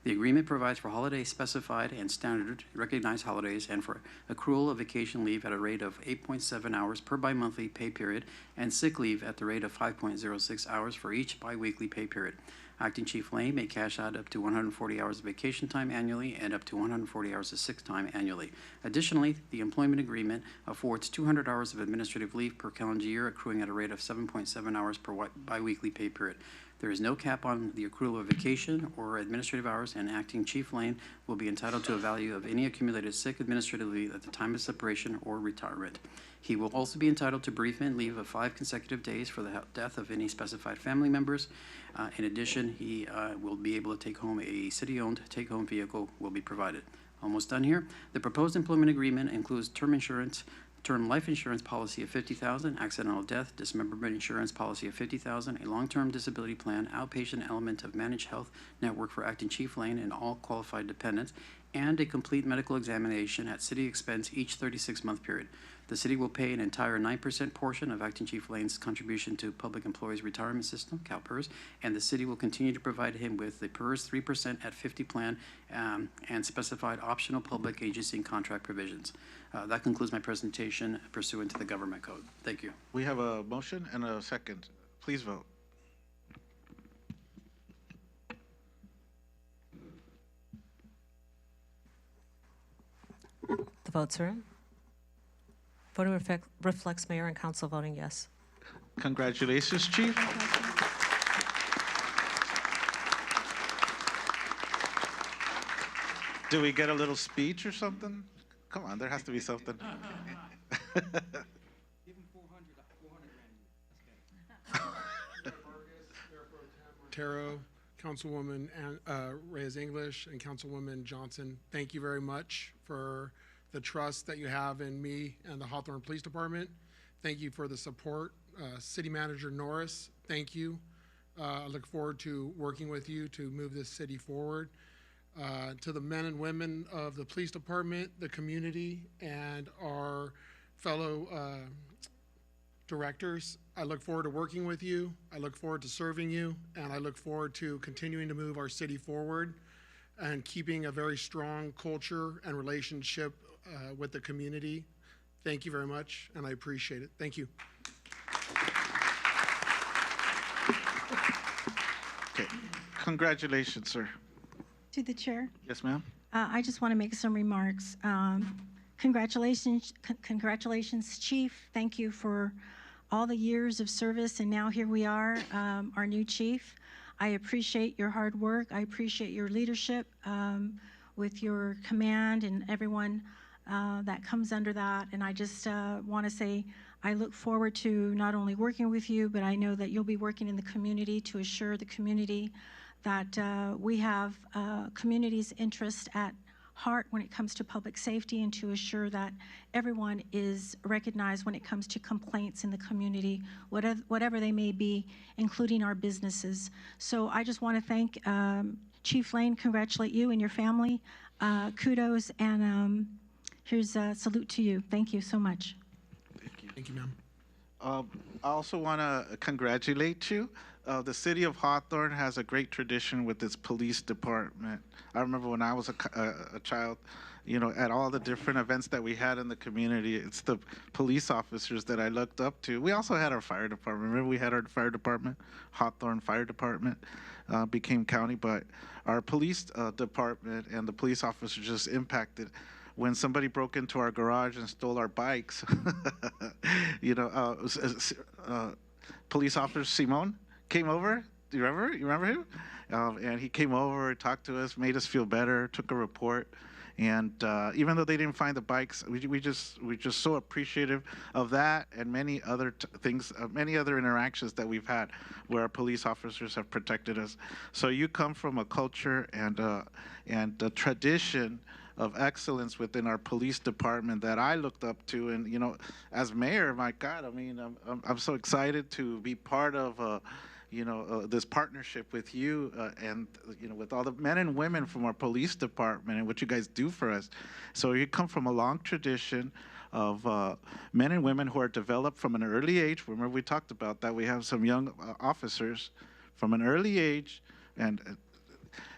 The agreement provides for holiday specified and standard recognized holidays and for accrual of vacation leave at a rate of 8.7 hours per bi-monthly pay period and sick leave at the rate of 5.06 hours for each bi-weekly pay period. Acting Chief Lane may cash out up to 140 hours of vacation time annually and up to 140 hours of sick time annually. Additionally, the employment agreement affords 200 hours of administrative leave per calendar year, accruing at a rate of 7.7 hours per bi-weekly pay period. There is no cap on the accrual of vacation or administrative hours, and Acting Chief Lane will be entitled to a value of any accumulated sick administrative leave at the time of separation or retirement. He will also be entitled to bereavement leave of 5 consecutive days for the death of any specified family members. In addition, he will be able to take home a city-owned take-home vehicle will be provided. Almost done here. The proposed employment agreement includes term life insurance policy of $50,000, accidental death, dismemberment insurance policy of $50,000, a long-term disability plan, outpatient element of managed health network for Acting Chief Lane and all qualified dependents, and a complete medical examination at city expense each 36-month period. The city will pay an entire 9% portion of Acting Chief Lane's contribution to Public Employees Retirement System, CalPERS, and the city will continue to provide him with the PERS 3% at 50 plan and specified optional public agency and contract provisions. That concludes my presentation pursuant to the Government Code. Thank you. We have a motion and a second. Please vote. The votes are in. Voting reflects mayor and council voting yes. Congratulations, Chief. Do we get a little speech or something? Come on, there has to be something. Taro, Councilwoman Reyes English, and Councilwoman Johnson, thank you very much for the trust that you have in me and the Hawthorne Police Department. Thank you for the support. City Manager Norris, thank you. I look forward to working with you to move this city forward. To the men and women of the police department, the community, and our fellow directors, I look forward to working with you. I look forward to serving you, and I look forward to continuing to move our city forward and keeping a very strong culture and relationship with the community. Thank you very much, and I appreciate it. Thank you. Okay. Congratulations, sir. To the chair. Yes, ma'am. I just want to make some remarks. Congratulations, Chief. Thank you for all the years of service, and now here we are, our new chief. I appreciate your hard work. I appreciate your leadership with your command and everyone that comes under that. And I just want to say I look forward to not only working with you, but I know that you'll be working in the community to assure the community that we have community's interest at heart when it comes to public safety, and to assure that everyone is recognized when it comes to complaints in the community, whatever they may be, including our businesses. So I just want to thank Chief Lane, congratulate you and your family. Kudos, and here's a salute to you. Thank you so much. Thank you. Thank you, ma'am. I also want to congratulate you. The city of Hawthorne has a great tradition with its police department. I remember when I was a child, you know, at all the different events that we had in the community, it's the police officers that I looked up to. We also had our fire department. Remember, we had our fire department, Hawthorne Fire Department, became county, but our police department and the police officers just impacted. When somebody broke into our garage and stole our bikes, you know, police officer Simon came over. Do you remember? You remember him? And he came over, talked to us, made us feel better, took a report. And even though they didn't find the bikes, we're just so appreciative of that and many other things, many other interactions that we've had where our police officers have protected us. So you come from a culture and a tradition of excellence within our police department that I looked up to. And, you know, as mayor, my God, I mean, I'm so excited to be part of, you know, this partnership with you and, you know, with all the men and women from our police department and what you guys do for us. So you come from a long tradition of men and women who are developed from an early age. Remember, we talked about that. We have some young officers from an early age and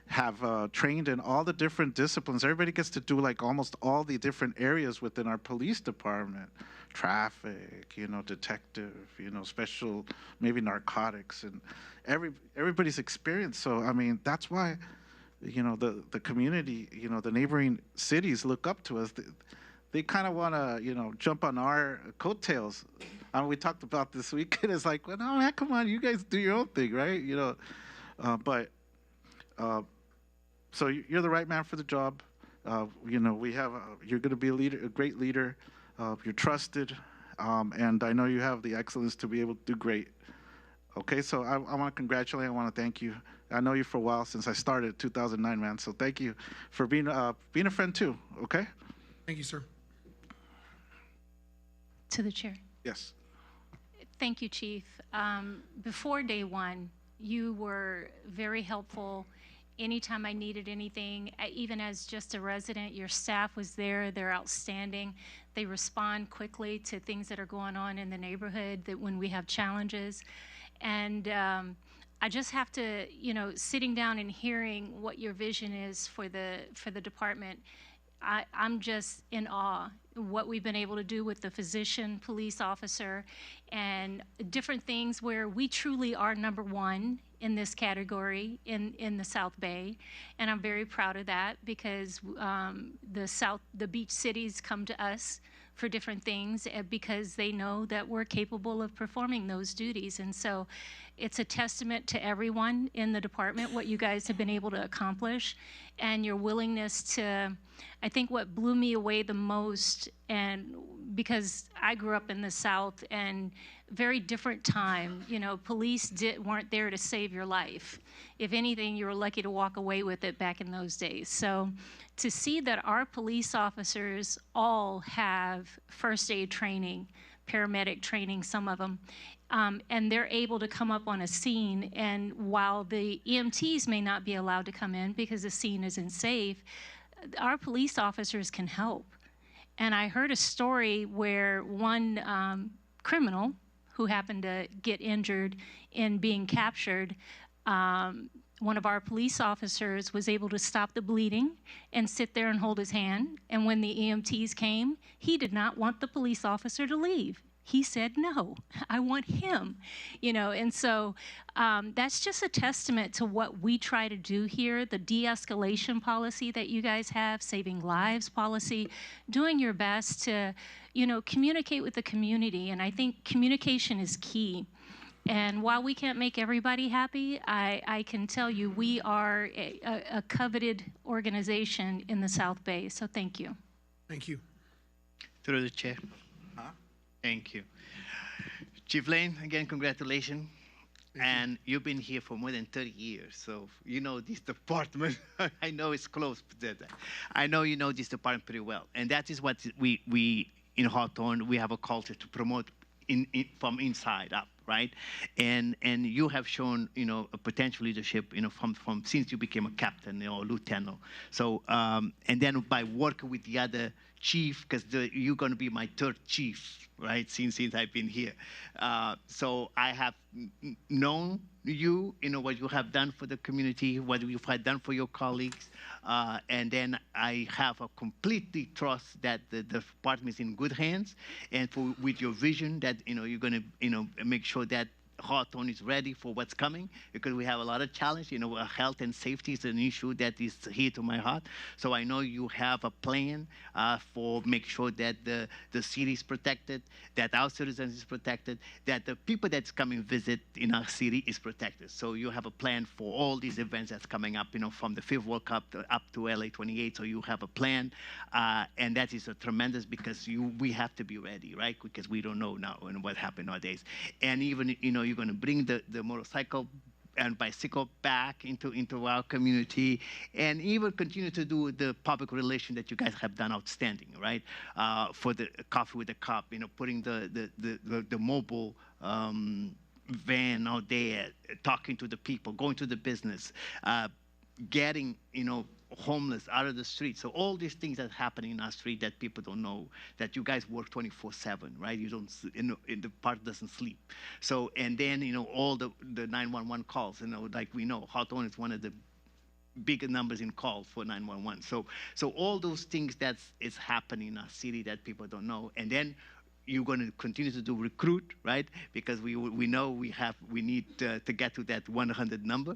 have trained in all the different disciplines. Everybody gets to do like almost all the different areas within our police department. Traffic, you know, detective, you know, special, maybe narcotics, and everybody's experience. So, I mean, that's why, you know, the community, you know, the neighboring cities look up to us. They kind of want to, you know, jump on our coattails. I mean, we talked about this weekend. It's like, well, no, man, come on, you guys do your own thing, right? You know, so you're the right man for the job. You know, you're going to be a leader, a great leader. You're trusted, and I know you have the excellence to be able to do great. Okay, so I want to congratulate. I want to thank you. I know you for a while, since I started 2009, man. So thank you for being a friend too. Okay. Thank you, sir. To the chair. Yes. Thank you, Chief. Before day one, you were very helpful anytime I needed anything, even as just a resident, your staff was there. They're outstanding. They respond quickly to things that are going on in the neighborhood that when we have challenges. And I just have to, sitting down and hearing what your vision is for the department, I'm just in awe what we've been able to do with the physician, police officer, and different things where we truly are number one in this category in the South Bay. And I'm very proud of that because the beach cities come to us for different things because they know that we're capable of performing those duties. And so it's a testament to everyone in the department, what you guys have been able to accomplish and your willingness to, I think what blew me away the most, and because I grew up in the South and very different time, police weren't there to save your life. If anything, you were lucky to walk away with it back in those days. So to see that our police officers all have first aid training, paramedic training, some of them, and they're able to come up on a scene, and while the EMTs may not be allowed to come in because the scene isn't safe, our police officers can help. And I heard a story where one criminal who happened to get injured in being captured, one of our police officers was able to stop the bleeding and sit there and hold his hand. And when the EMTs came, he did not want the police officer to leave. He said, no, I want him, and so that's just a testament to what we try to do here, the de-escalation policy that you guys have, saving lives policy, doing your best to, communicate with the community. And I think communication is key. And while we can't make everybody happy, I can tell you we are a coveted organization in the South Bay. So thank you. Thank you. Through the chair. Thank you. Chief Lane, again, congratulations. And you've been here for more than 30 years, so you know this department. I know it's close, but I know you know this department pretty well. And that is what we in Hawthorne, we have a culture to promote from inside up, right? And you have shown, a potential leadership, from since you became a captain or lieutenant. So, and then by working with the other chief, because you're going to be my third chief, right? Since I've been here. So I have known you, what you have done for the community, what you have done for your colleagues. And then I have a completely trust that the department is in good hands, and with your vision that, you're going to, make sure that Hawthorne is ready for what's coming, because we have a lot of challenge. Health and safety is an issue that is here to my heart. So I know you have a plan for make sure that the city is protected, that our citizens is protected, that the people that's coming visit in our city is protected. So you have a plan for all these events that's coming up, from the 5th World Cup up to LA 28. So you have a plan, and that is a tremendous, because we have to be ready, right? Because we don't know now what happened nowadays. And even, you're going to bring the motorcycle and bicycle back into our community, and even continue to do the public relation that you guys have done outstanding, right? For the Coffee with the Cop, putting the mobile van out there, talking to the people, going to the business, getting, homeless out of the street. So all these things that happen in our street that people don't know, that you guys work 24/7, right? You don't, the part doesn't sleep. So, and then, all the 911 calls, like we know, Hawthorne is one of the bigger numbers in calls for 911. So all those things that is happening in our city that people don't know. And then you're going to continue to do recruit, right? Because we know we need to get to that 100 number,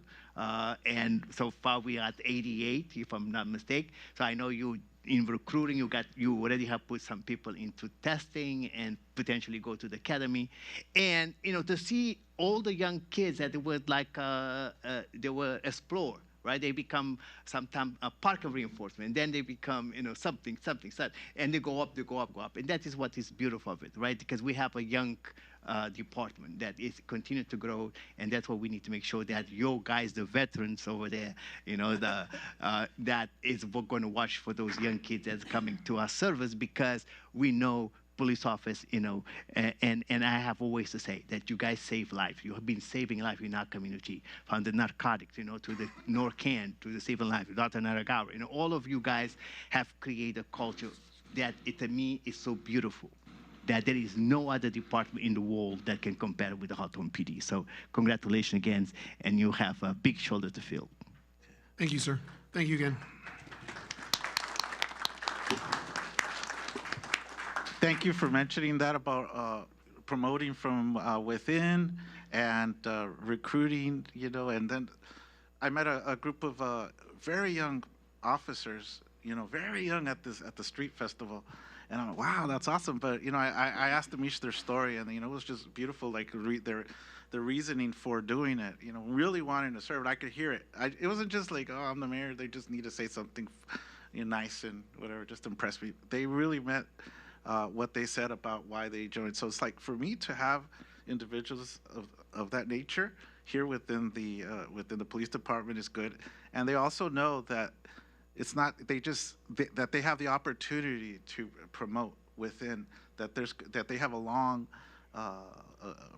and so far we are at 88, if I'm not mistaken. So I know you in recruiting, you already have put some people into testing and potentially go to the academy, and to see all the young kids that were like they were explore. Right, they become sometimes a part of reinforcement, and then they become, something, and they go up, and that is what is beautiful of it, right? Because we have a young department that is continuing to grow, and that's what we need to make sure that your guys, the veterans over there, that is going to watch for those young kids that's coming to our service, because we know police office, and I have always to say that you guys save life. You have been saving life in our community, from the narcotics, to the Norcan, to the saving life, Dr. Naragawa. All of you guys have created a culture that, to me, is so beautiful, that there is no other department in the world that can compare with the Hawthorne PD. So congratulations again, and you have a big shoulder to fill. Thank you, sir. Thank you again. Thank you for mentioning that about promoting from within and recruiting, and then I met a group of very young officers, very young at the street festival. And I'm like, wow, that's awesome. But, I asked them each their story, and, it was just beautiful, like, their reasoning for doing it, really wanting to serve. And I could hear it. It wasn't just like, oh, I'm the mayor, they just need to say something nice and whatever, just impress me. They really meant what they said about why they joined. So it's like, for me to have individuals of that nature here within the police department is good. And they also know that it's not, that they have the opportunity to promote within, that they have a long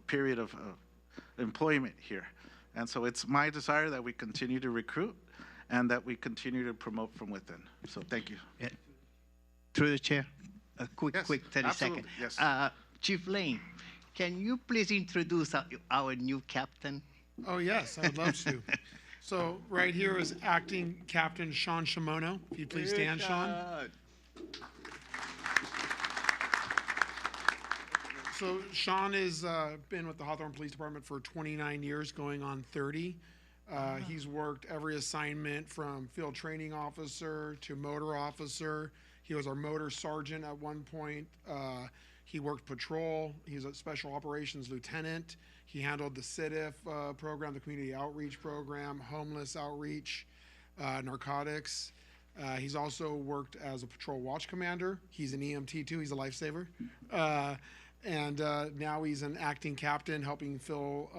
period of employment here. And so it's my desire that we continue to recruit and that we continue to promote from within. So thank you. Yeah. Through the chair, a quick 30 absolutely, seconds. yes. Chief Lane, can you please introduce our new captain? Oh, yes, I'd love to. So right here is Acting Captain Sean Shimono. If you'd please stand, Sean. So Sean has been with the Hawthorne Police Department for 29 years, going on 30. He's worked every assignment from field training officer to motor officer. He was our motor sergeant at one point. He worked patrol. He's a special operations lieutenant. He handled the CIDIF program, the community outreach program, homeless outreach, narcotics. He's also worked as a patrol watch commander. He's an EMT too. He's a lifesaver. And now he's an acting captain, helping fill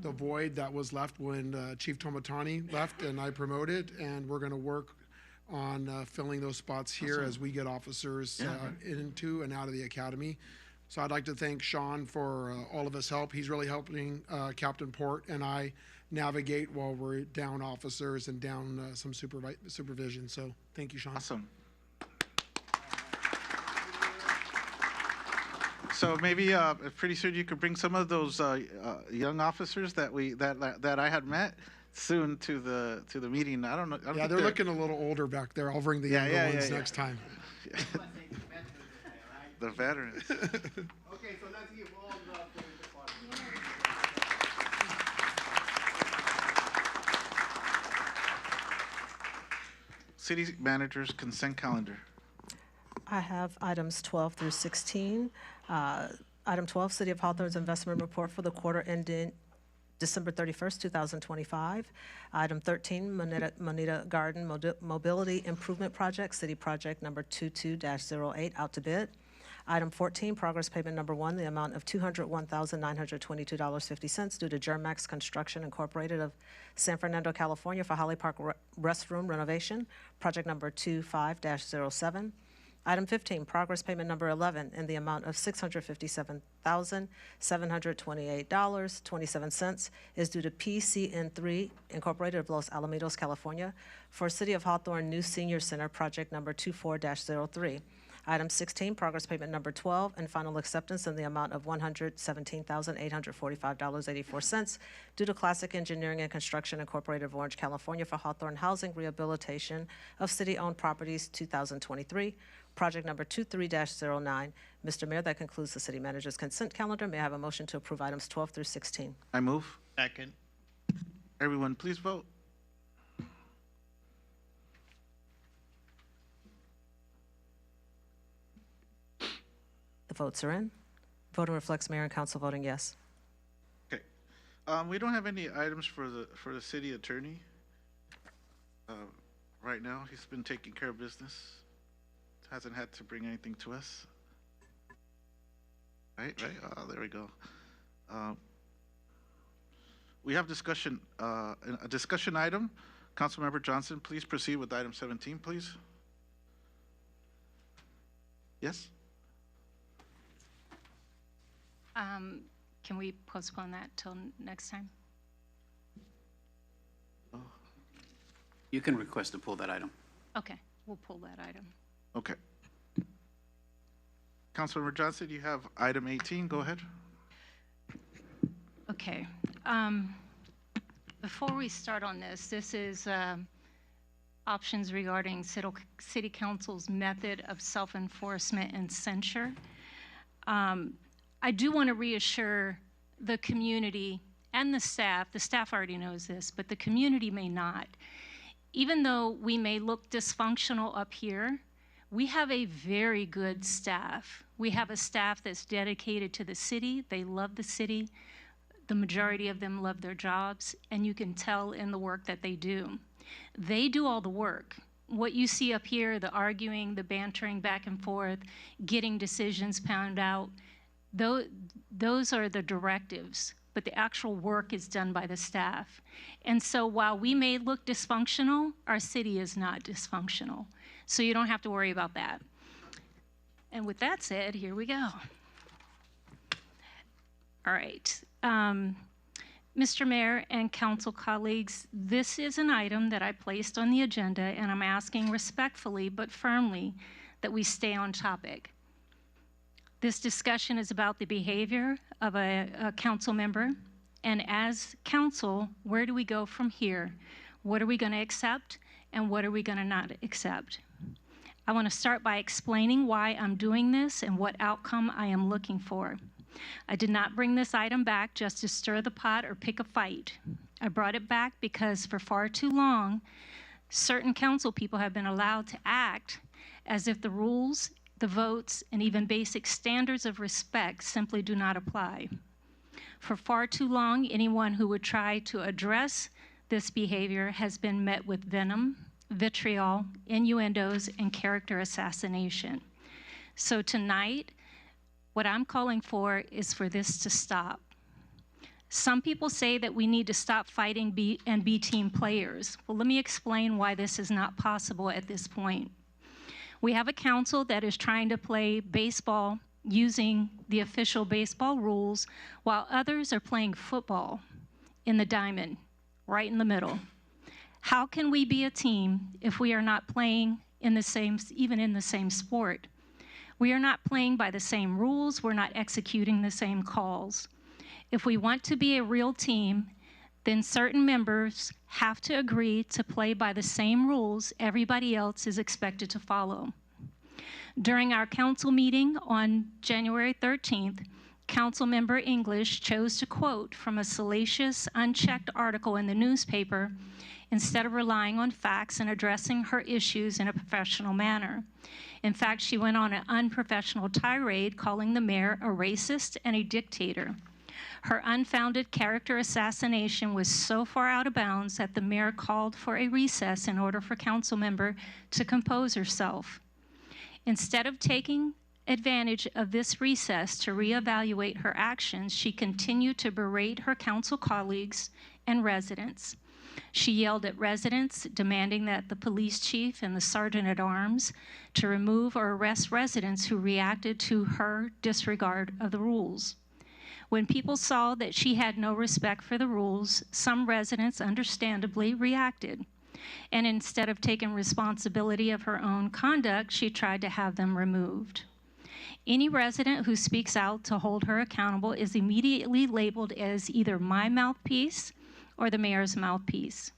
the void that was left when Chief Tomatani left and I promoted. And we're going to work on filling those spots here as we get officers into and out of the academy. So I'd like to thank Sean for all of his help. He's really helping Captain Port and I navigate while we're down officers and down some supervision. So thank you, Sean. Awesome. So maybe pretty soon you could bring some of those young officers that I had met soon to the meeting. I don't know. Yeah, they're looking a little older back there. I'll bring the younger ones next time. The veterans. Okay, so let's give all the City manager's consent calendar. I have items 12 through 16. Item 12, City of Hawthorne's investment report for the quarter ending December 31st, 2025. Item 13, Moneta Garden Mobility Improvement Project, City Project number 22-08, out to bid. Item 14, progress payment number 1, the amount of $201,922.50 due to Germax Construction Incorporated of San Fernando, California for Holly Park restroom renovation, project number 25-07. Item 15, progress payment number 11 in the amount of $657,728.27 is due to PCN3 Incorporated of Los Alamitos, California for City of Hawthorne New Senior Center, project number 24-03. Item 16, progress payment number 12, and final acceptance in the amount of $117,845.84 due to Classic Engineering and Construction Incorporated of Orange, California for Hawthorne Housing Rehabilitation of City-Owned Properties 2023, project number 23-09. Mr. Mayor, that concludes the city manager's consent calendar. May I have a motion to approve items 12 through 16? I move. Second. Everyone, please vote. The votes are in. Voting reflects mayor and council voting yes. Okay. We don't have any items for the city attorney right now. He's been taking care of business. Hasn't had to bring anything to us. Right. Oh, there we go. We have discussion, a discussion item. Councilmember Johnson, please proceed with item 17, please. Yes? Can we postpone that till next time? You can request to pull that item. Okay, we'll pull that item. Okay. Councilmember Johnson, you have item 18. Go ahead. Okay. Before we start on this is options regarding City Council's method of self-enforcement and censure. I do want to reassure the community and the staff already knows this, but the community may not. Even though we may look dysfunctional up here, we have a very good staff. We have a staff that's dedicated to the city. They love the city. The majority of them love their jobs, and you can tell in the work that they do. They do all the work. What you see up here, the arguing, the bantering back and forth, getting decisions pounded out, those are the directives, but the actual work is done by the staff. And so while we may look dysfunctional, our city is not dysfunctional. So you don't have to worry about that. And with that said, here we go. All right. Mr. Mayor and council colleagues, this is an item that I placed on the agenda, and I'm asking respectfully but firmly that we stay on topic. This discussion is about the behavior of a council member, and as council, where do we go from here? What are we going to accept, and what are we going to not accept? I want to start by explaining why I'm doing this and what outcome I am looking for. I did not bring this item back just to stir the pot or pick a fight. I brought it back because for far too long, certain council people have been allowed to act as if the rules, the votes, and even basic standards of respect simply do not apply. For far too long, anyone who would try to address this behavior has been met with venom, vitriol, innuendos, and character assassination. So tonight, what I'm calling for is for this to stop. Some people say that we need to stop fighting and be team players. Well, let me explain why this is not possible at this point. We have a council that is trying to play baseball using the official baseball rules, while others are playing football in the diamond, right in the middle. How can we be a team if we are not playing even in the same sport? We are not playing by the same rules. We're not executing the same calls. If we want to be a real team, then certain members have to agree to play by the same rules everybody else is expected to follow. During our council meeting on January 13th, Councilmember English chose to quote from a salacious, unchecked article in the newspaper instead of relying on facts and addressing her issues in a professional manner. In fact, she went on an unprofessional tirade calling the mayor a racist and a dictator. Her unfounded character assassination was so far out of bounds that the mayor called for a recess in order for Councilmember to compose herself. Instead of taking advantage of this recess to reevaluate her actions, she continued to berate her council colleagues and residents. She yelled at residents, demanding that the police chief and the sergeant-at-arms to remove or arrest residents who reacted to her disregard of the rules. When people saw that she had no respect for the rules, some residents understandably reacted. And instead of taking responsibility of her own conduct, she tried to have them removed. Any resident who speaks out to hold her accountable is immediately labeled as either my mouthpiece or the mayor's mouthpiece,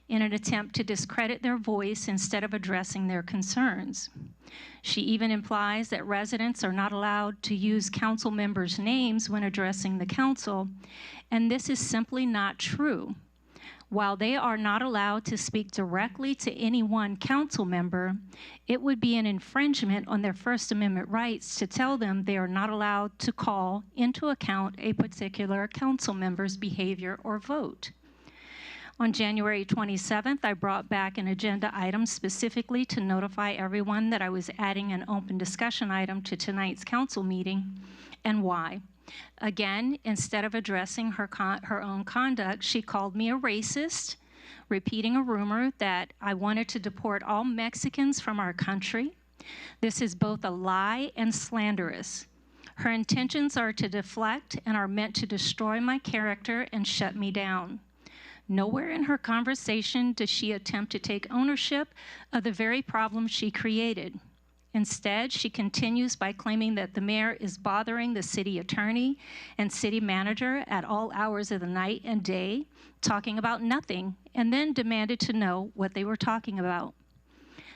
in an attempt to discredit their voice instead of addressing their concerns. She even implies that residents are not allowed to use council members' names when addressing the council, and this is simply not true. While they are not allowed to speak directly to any one council member, it would be an infringement on their First Amendment rights to tell them they are not allowed to call into account a particular council member's behavior or vote. On January 27th, I brought back an agenda item specifically to notify everyone that I was adding an open discussion item to tonight's council meeting, and why. Again, instead of addressing her own conduct, she called me a racist, repeating a rumor that I wanted to deport all Mexicans from our country. This is both a lie and slanderous. Her intentions are to deflect and are meant to destroy my character and shut me down. Nowhere in her conversation does she attempt to take ownership of the very problem she created. Instead, she continues by claiming that the mayor is bothering the city attorney and city manager at all hours of the night and day, talking about nothing, and then demanded to know what they were talking about.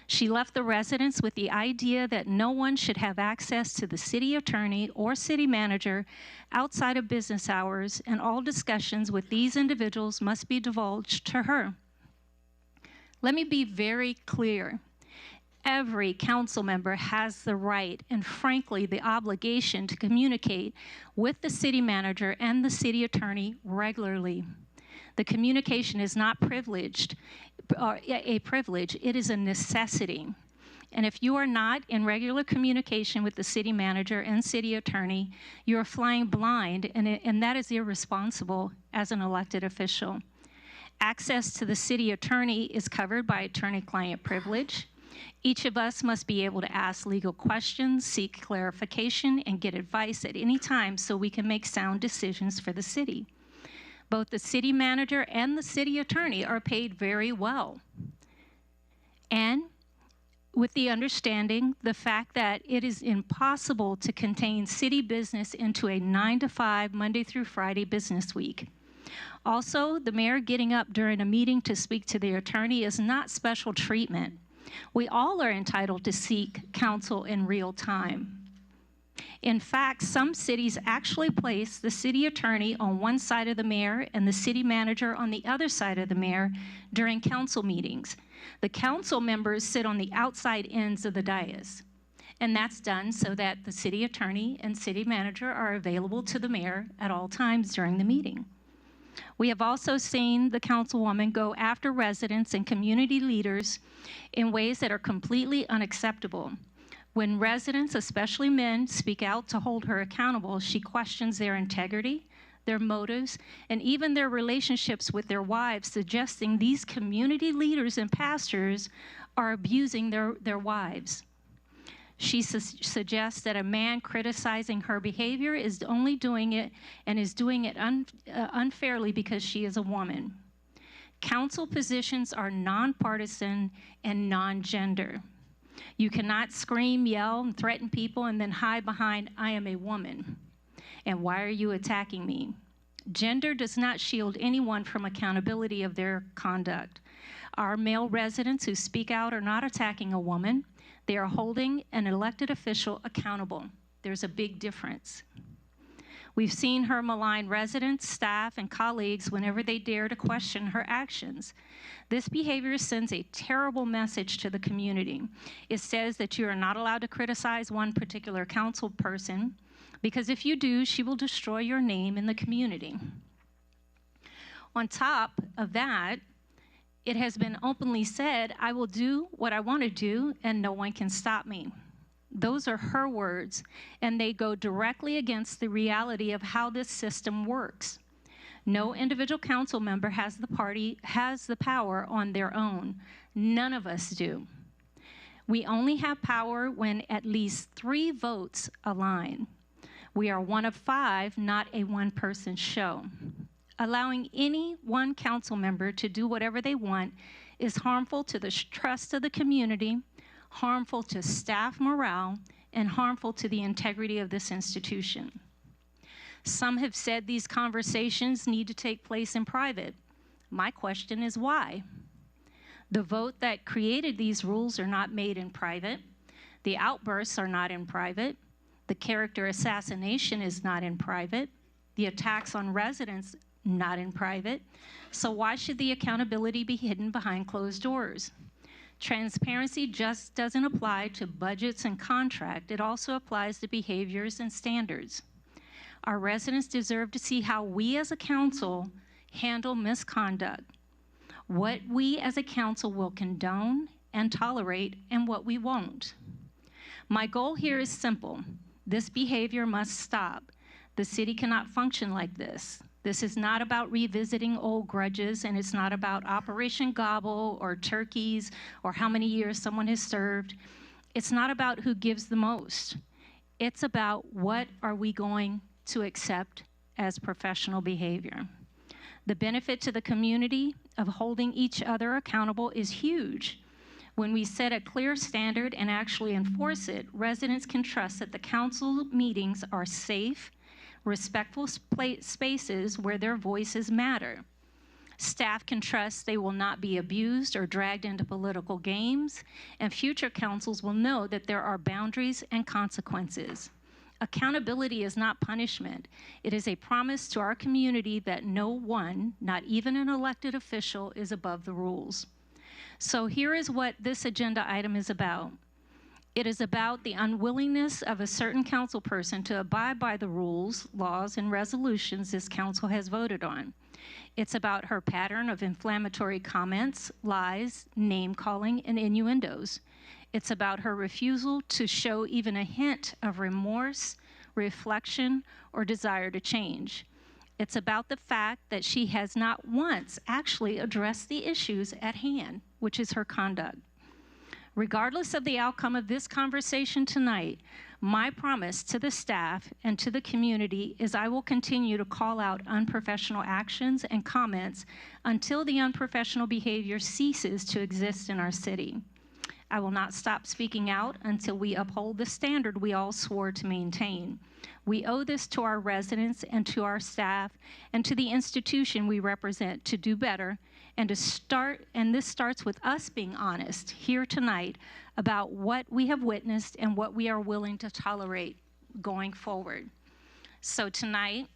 She left the residents with the idea that no one should have access to the city attorney or city manager outside of business hours, and all discussions with these individuals must be divulged to her. Let me be very clear. Every council member has the right and, frankly, the obligation to communicate with the city manager and the city attorney regularly. The communication is not privileged, or a privilege, it is a necessity. And if you are not in regular communication with the city manager and city attorney, you are flying blind, and that is irresponsible as an elected official. Access to the city attorney is covered by attorney-client privilege. Each of us must be able to ask legal questions, seek clarification, and get advice at any time so we can make sound decisions for the city. Both the city manager and the city attorney are paid very well. And with the understanding, the fact that it is impossible to contain city business into a 9-to-5 Monday through Friday business week. Also, the mayor getting up during a meeting to speak to the attorney is not special treatment. We all are entitled to seek counsel in real time. In fact, some cities actually place the city attorney on one side of the mayor and the city manager on the other side of the mayor during council meetings. The council members sit on the outside ends of the dais, and that's done so that the city attorney and city manager are available to the mayor at all times during the meeting. We have also seen the councilwoman go after residents and community leaders in ways that are completely unacceptable. When residents, especially men, speak out to hold her accountable, she questions their integrity, their motives, and even their relationships with their wives, suggesting these community leaders and pastors are abusing their wives. She suggests that a man criticizing her behavior is only doing it and is doing it unfairly because she is a woman. Council positions are nonpartisan and non-gender. You cannot scream, yell, and threaten people and then hide behind, "I am a woman, and why are you attacking me?" Gender does not shield anyone from accountability of their conduct. Our male residents who speak out are not attacking a woman. They are holding an elected official accountable. There's a big difference. We've seen her malign residents, staff, and colleagues whenever they dare to question her actions. This behavior sends a terrible message to the community. It says that you are not allowed to criticize one particular council person, because if you do, she will destroy your name in the community. On top of that, it has been openly said, "I will do what I want to do and no one can stop me." Those are her words, and they go directly against the reality of how this system works. No individual council member has the power on their own. None of us do. We only have power when at least 3 votes align. We are one of 5, not a one-person show. Allowing any one council member to do whatever they want is harmful to the trust of the community, harmful to staff morale, and harmful to the integrity of this institution. Some have said these conversations need to take place in private. My question is why? The vote that created these rules are not made in private. The outbursts are not in private. The character assassination is not in private. The attacks on residents, not in private. So why should the accountability be hidden behind closed doors? Transparency just doesn't apply to budgets and contract. It also applies to behaviors and standards. Our residents deserve to see how we as a council handle misconduct, what we as a council will condone and tolerate, and what we won't. My goal here is simple. This behavior must stop. The city cannot function like this. This is not about revisiting old grudges, and it's not about Operation Gobble or turkeys or how many years someone has served. It's not about who gives the most. It's about what are we going to accept as professional behavior. The benefit to the community of holding each other accountable is huge. When we set a clear standard and actually enforce it, residents can trust that the council meetings are safe, respectful spaces where their voices matter. Staff can trust they will not be abused or dragged into political games, and future councils will know that there are boundaries and consequences. Accountability is not punishment. It is a promise to our community that no one, not even an elected official, is above the rules. So here is what this agenda item is about. It is about the unwillingness of a certain council person to abide by the rules, laws, and resolutions this council has voted on. It's about her pattern of inflammatory comments, lies, name-calling, and innuendos. It's about her refusal to show even a hint of remorse, reflection, or desire to change. It's about the fact that she has not once actually addressed the issues at hand, which is her conduct. Regardless of the outcome of this conversation tonight, my promise to the staff and to the community is I will continue to call out unprofessional actions and comments until the unprofessional behavior ceases to exist in our city. I will not stop speaking out until we uphold the standard we all swore to maintain. We owe this to our residents and to our staff and to the institution we represent to do better and this starts with us being honest here tonight about what we have witnessed and what we are willing to tolerate going forward. So tonight,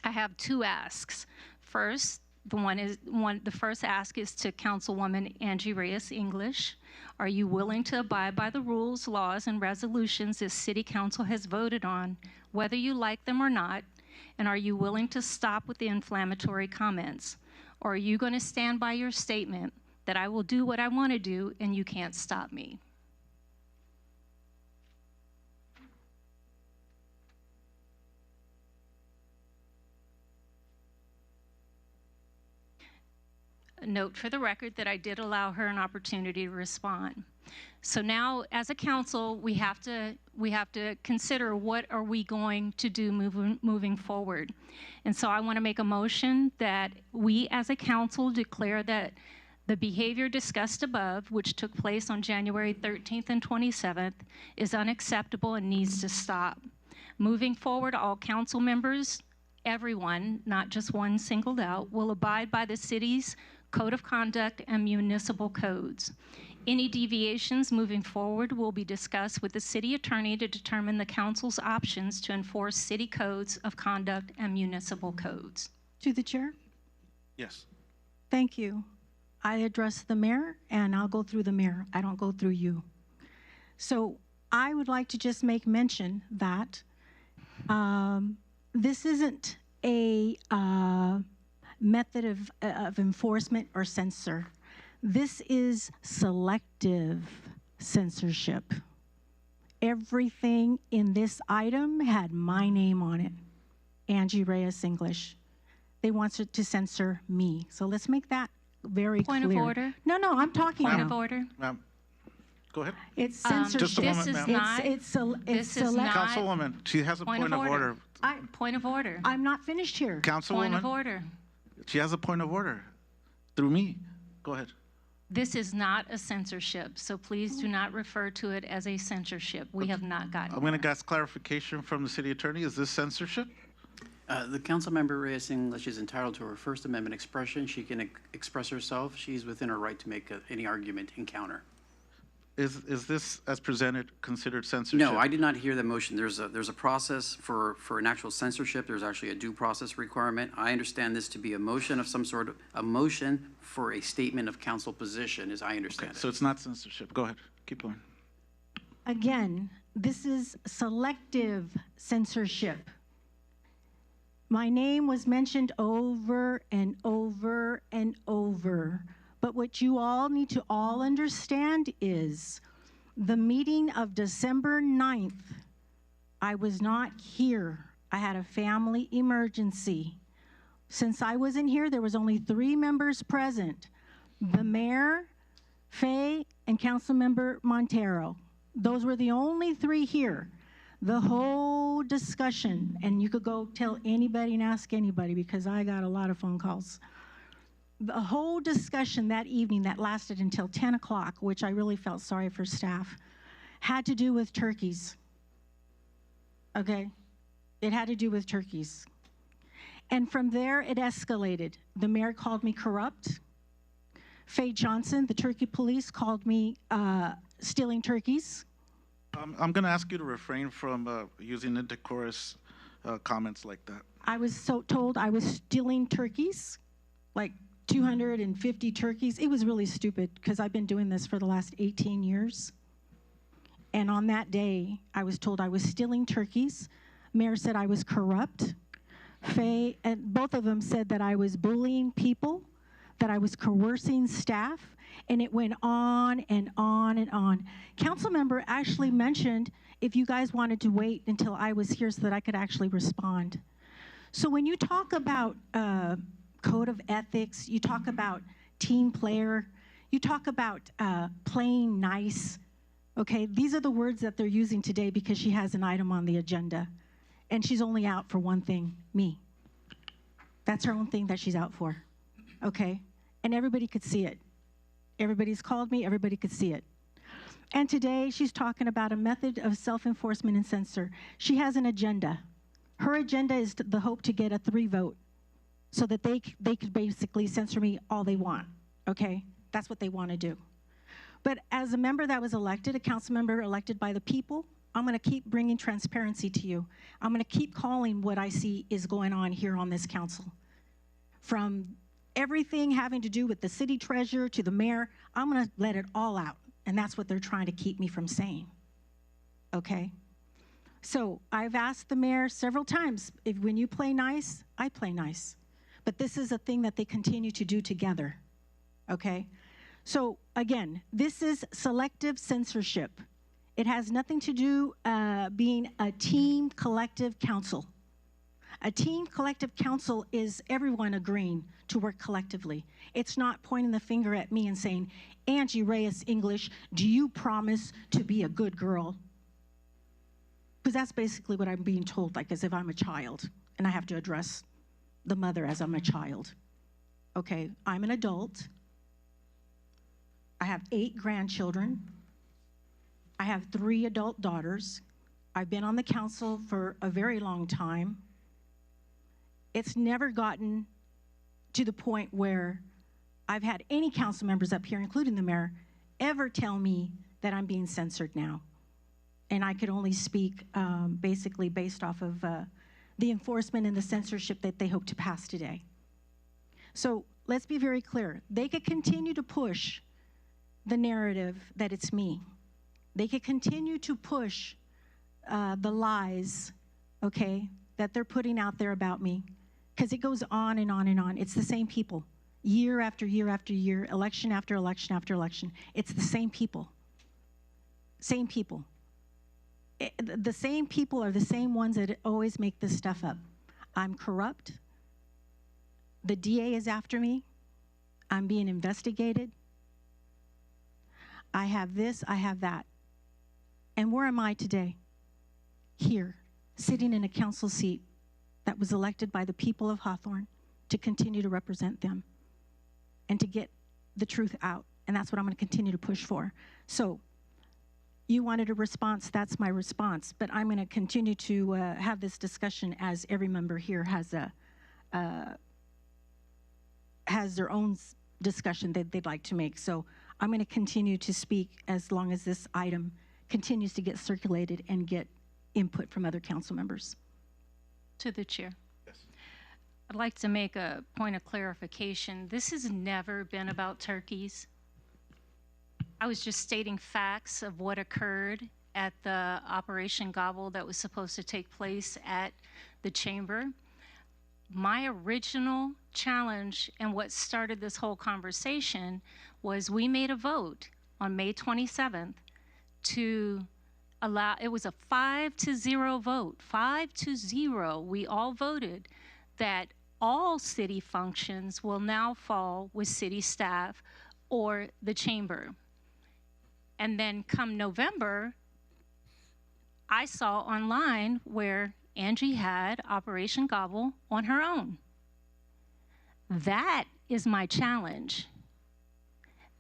I have two asks. First, the first ask is to Councilwoman Angie Reyes English. Are you willing to abide by the rules, laws, and resolutions this City Council has voted on, whether you like them or not? And are you willing to stop with the inflammatory comments? Or are you going to stand by your statement that I will do what I want to do and you can't stop me? Note for the record that I did allow her an opportunity to respond. So now, as a council, we have to consider what are we going to do moving forward. And so I want to make a motion that we, as a council, declare that the behavior discussed above, which took place on January 13th and 27th, is unacceptable and needs to stop. Moving forward, all council members, everyone, not just one singled out, will abide by the city's Code of Conduct and municipal codes. Any deviations moving forward will be discussed with the city attorney to determine the council's options to enforce city codes of conduct and municipal codes. To the chair? Yes. Thank you. I address the mayor, and I'll go through the mayor. I don't go through you. So I would like to just make mention that this isn't a method of enforcement or censor. This is selective censorship. Everything in this item had my name on it, Angie Reyes English. They wanted to censor me. So let's make that very clear. Point of order? No, I'm talking Point now. of order? Ma'am, go ahead. It's censorship. Just a moment, ma'am. It's This is not- Councilwoman, she has a point of order. Point of order. I'm not finished here. Point of Councilwoman, order. she has a point of order through me. Go ahead. This is not a censorship, so please do not refer to it as a censorship. We have not gotten I'm going to ask clarification from the city attorney. Is this censorship? The council member Reyes English is entitled to her First Amendment expression. She can express herself. She's within her right to make any argument in counter. Is this, as presented, considered censorship? No, I did not hear the motion. There's a process for an actual censorship. There's actually a due process requirement. I understand this to be a motion of some sort, a motion for a statement of council position, as I understand it. So it's not censorship. Go ahead. Keep going. Again, this is selective censorship. My name was mentioned over and over and over. But what you all need to all understand is the meeting of December 9th, I was not here. I had a family emergency. Since I wasn't here, there was only 3 members present. The mayor, Faye, and Councilmember Montero. Those were the only 3 here. The whole discussion, and you could go tell anybody and ask anybody because I got a lot of phone calls. The whole discussion that evening that lasted until 10 o'clock, which I really felt sorry for staff, had to do with turkeys. Okay? It had to do with turkeys. And from there, it escalated. The mayor called me corrupt. Faye Johnson, the turkey police, called me stealing turkeys. I'm going to ask you to refrain from using indecorous comments like that. I was so told I was stealing turkeys, like 250 turkeys. It was really stupid because I've been doing this for the last 18 years. And on that day, I was told I was stealing turkeys. Mayor said I was corrupt. Faye, and both of them said that I was bullying people, that I was coercing staff, and it went on and on and on. Council member actually mentioned if you guys wanted to wait until I was here so that I could actually respond. So when you talk about code of ethics, you talk about team player, you talk about playing nice, okay? These are the words that they're using today because she has an item on the agenda. And she's only out for one thing, me. That's her own thing that she's out for, okay? And everybody could see it. Everybody's called me, everybody could see it. And today she's talking about a method of self-enforcement and censor. She has an agenda. Her agenda is the hope to get a 3 vote so that they could basically censor me all they want, okay? That's what they want to do. But as a member that was elected, a council member elected by the people, I'm going to keep bringing transparency to you. I'm going to keep calling what I see is going on here on this council. From everything having to do with the city treasurer to the mayor, I'm going to let it all out. And that's what they're trying to keep me from saying. Okay? So I've asked the mayor several times, if when you play nice, I play nice. But this is a thing that they continue to do together. Okay? So again, this is selective censorship. It has nothing to do being a team collective council. A team collective council is everyone agreeing to work collectively. It's not pointing the finger at me and saying, Angie Reyes English, do you promise to be a good girl? Because that's basically what I'm being told, like as if I'm a child and I have to address the mother as I'm a child. Okay, I'm an adult. I have 8 grandchildren. I have 3 adult daughters. I've been on the council for a very long time. It's never gotten to the point where I've had any council members up here, including the mayor, ever tell me that I'm being censored now. And I could only speak basically based off of the enforcement and the censorship that they hope to pass today. So let's be very clear. They could continue to push the narrative that it's me. They could continue to push the lies, okay, that they're putting out there about me, because it goes on and on and on. It's the same people, year after year after year, election after election after election. It's the same people. Same people. The same people are the same ones that always make this stuff up. I'm corrupt. The DA is after me. I'm being investigated. I have this, I have that. And where am I today? Here, sitting in a council seat that was elected by the people of Hawthorne to continue to represent them and to get the truth out. And that's what I'm going to continue to push for. So you wanted a response, that's my response. But I'm going to continue to have this discussion as every member here has their own discussion that they'd like to make. So I'm going to continue to speak as long as this item continues to get circulated and get input from other council members. To the chair. Yes. I'd like to make a point of clarification. This has never been about turkeys. I was just stating facts of what occurred at the Operation Gobble that was supposed to take place at the chamber. My original challenge and what started this whole conversation was we made a vote on May 27th to allow, it was a 5-0 vote, 5-0. We all voted that all city functions will now fall with city staff or the chamber. And then come November, I saw online where Angie had Operation Gobble on her own. That is my challenge.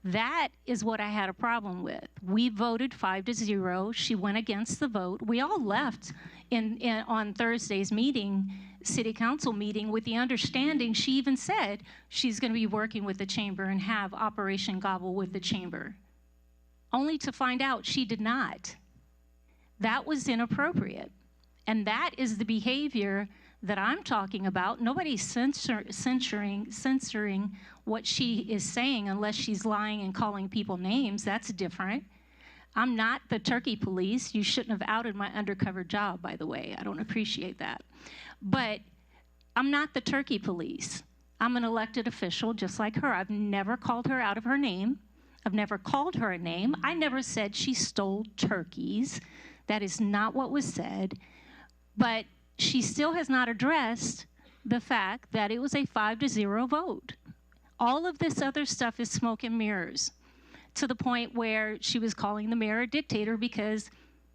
That is what I had a problem with. We voted 5-0. She went against the vote. We all left on Thursday's meeting, city council meeting, with the understanding, she even said she's going to be working with the chamber and have Operation Gobble with the chamber, only to find out she did not. That was inappropriate. And that is the behavior that I'm talking about. Nobody's censoring what she is saying unless she's lying and calling people names. That's different. I'm not the turkey police. You shouldn't have outed my undercover job, by the way. I don't appreciate that. But I'm not the turkey police. I'm an elected official just like her. I've never called her out of her name. I've never called her a name. I never said she stole turkeys. That is not what was said. But she still has not addressed the fact that it was a 5-0 vote. All of this other stuff is smoke and mirrors, to the point where she was calling the mayor a dictator because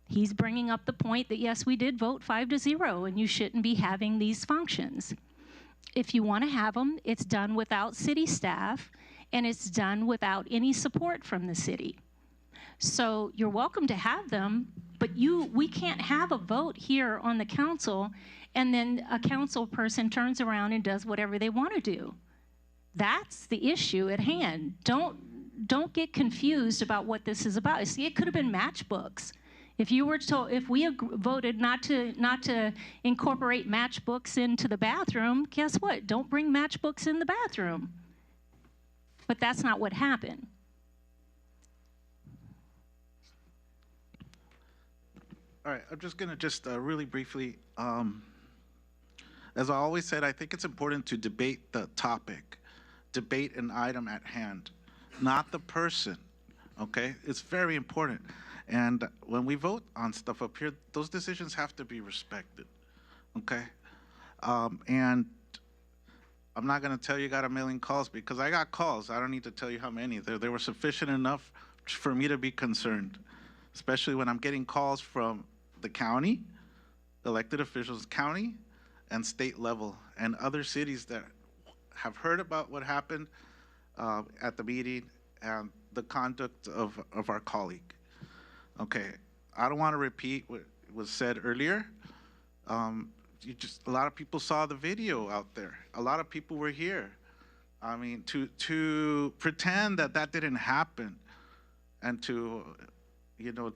he's bringing up the point that, yes, we did vote 5-0 and you shouldn't be having these functions. If you want to have them, it's done without city staff and it's done without any support from the city. So you're welcome to have them, but we can't have a vote here on the council and then a council person turns around and does whatever they want to do. That's the issue at hand. Don't get confused about what this is about. See, it could have been matchbooks. If we voted not to incorporate matchbooks into the bathroom, guess what? Don't bring matchbooks in the bathroom. But that's not what happened. All right, I'm just going to really briefly, as I always said, I think it's important to debate the topic, debate an item at hand, not the person, okay? It's very important. And when we vote on stuff up here, those decisions have to be respected, okay? And I'm not going to tell you got a million calls because I got calls. I don't need to tell you how many. They were sufficient enough for me to be concerned, especially when I'm getting calls from the county, elected officials, county and state level, and other cities that have heard about what happened at the meeting and the conduct of our colleague. Okay, I don't want to repeat what was said earlier. A lot of people saw the video out there. A lot of people were here. I mean, to pretend that that didn't happen and to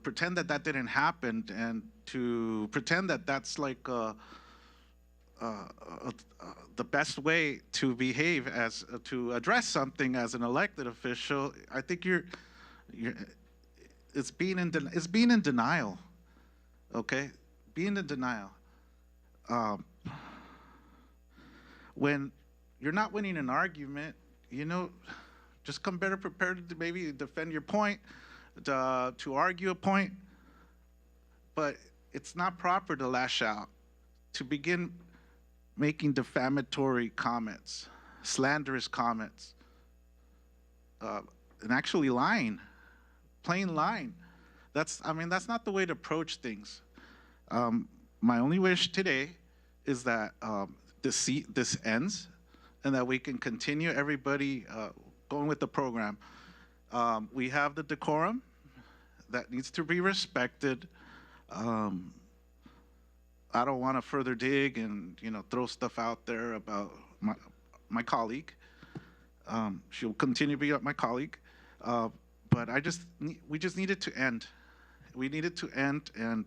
pretend that that didn't happen and to pretend that that's like the best way to behave to address something as an elected official, I think it's being in denial, okay? Being in denial. When you're not winning an argument, just come better prepared to maybe defend your point, to argue a point, but it's not proper to lash out, to begin making defamatory comments, slanderous comments, and actually lying, plain lying. That's not the way to approach things. My only wish today is that this ends and that we can continue everybody going with the program. We have the decorum that needs to be respected. I don't want to further dig and throw stuff out there about my colleague. She'll continue to be my colleague, but we just need it to end. We need it to end, and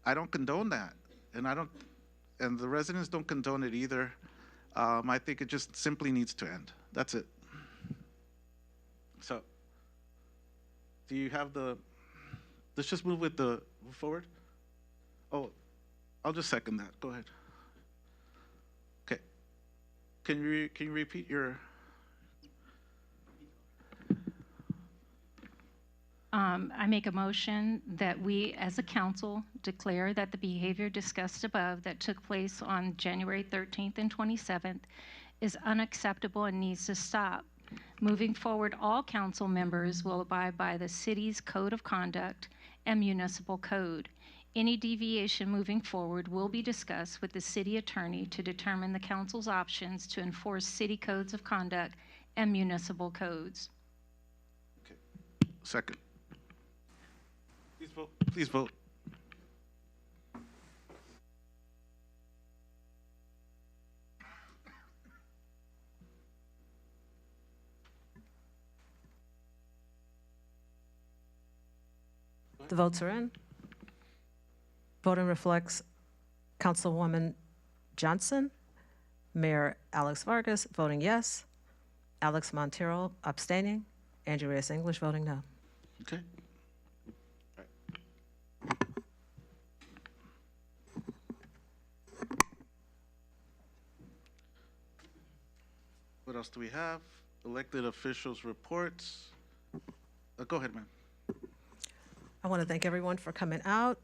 I don't condone that, and the residents don't condone it either. I think it just simply needs to end. That's it. So, do you have let's just move forward. Oh, I'll just second that. Go ahead. Okay. Can you repeat your? I make a motion that we, as a council, declare that the behavior discussed above that took place on January 13th and 27th is unacceptable and needs to stop. Moving forward, all council members will abide by the city's code of conduct and municipal code. Any deviation moving forward will be discussed with the city attorney to determine the council's options to enforce city codes of conduct and municipal codes. Second. Please vote. Please vote. The votes are in. Voting reflects Councilwoman Johnson, Mayor Alex Vargas voting yes, Alex Montero abstaining, Angie Reyes English voting no. Okay. What else do we have? Elected officials reports. Go ahead, ma'am. I want to thank everyone for coming out.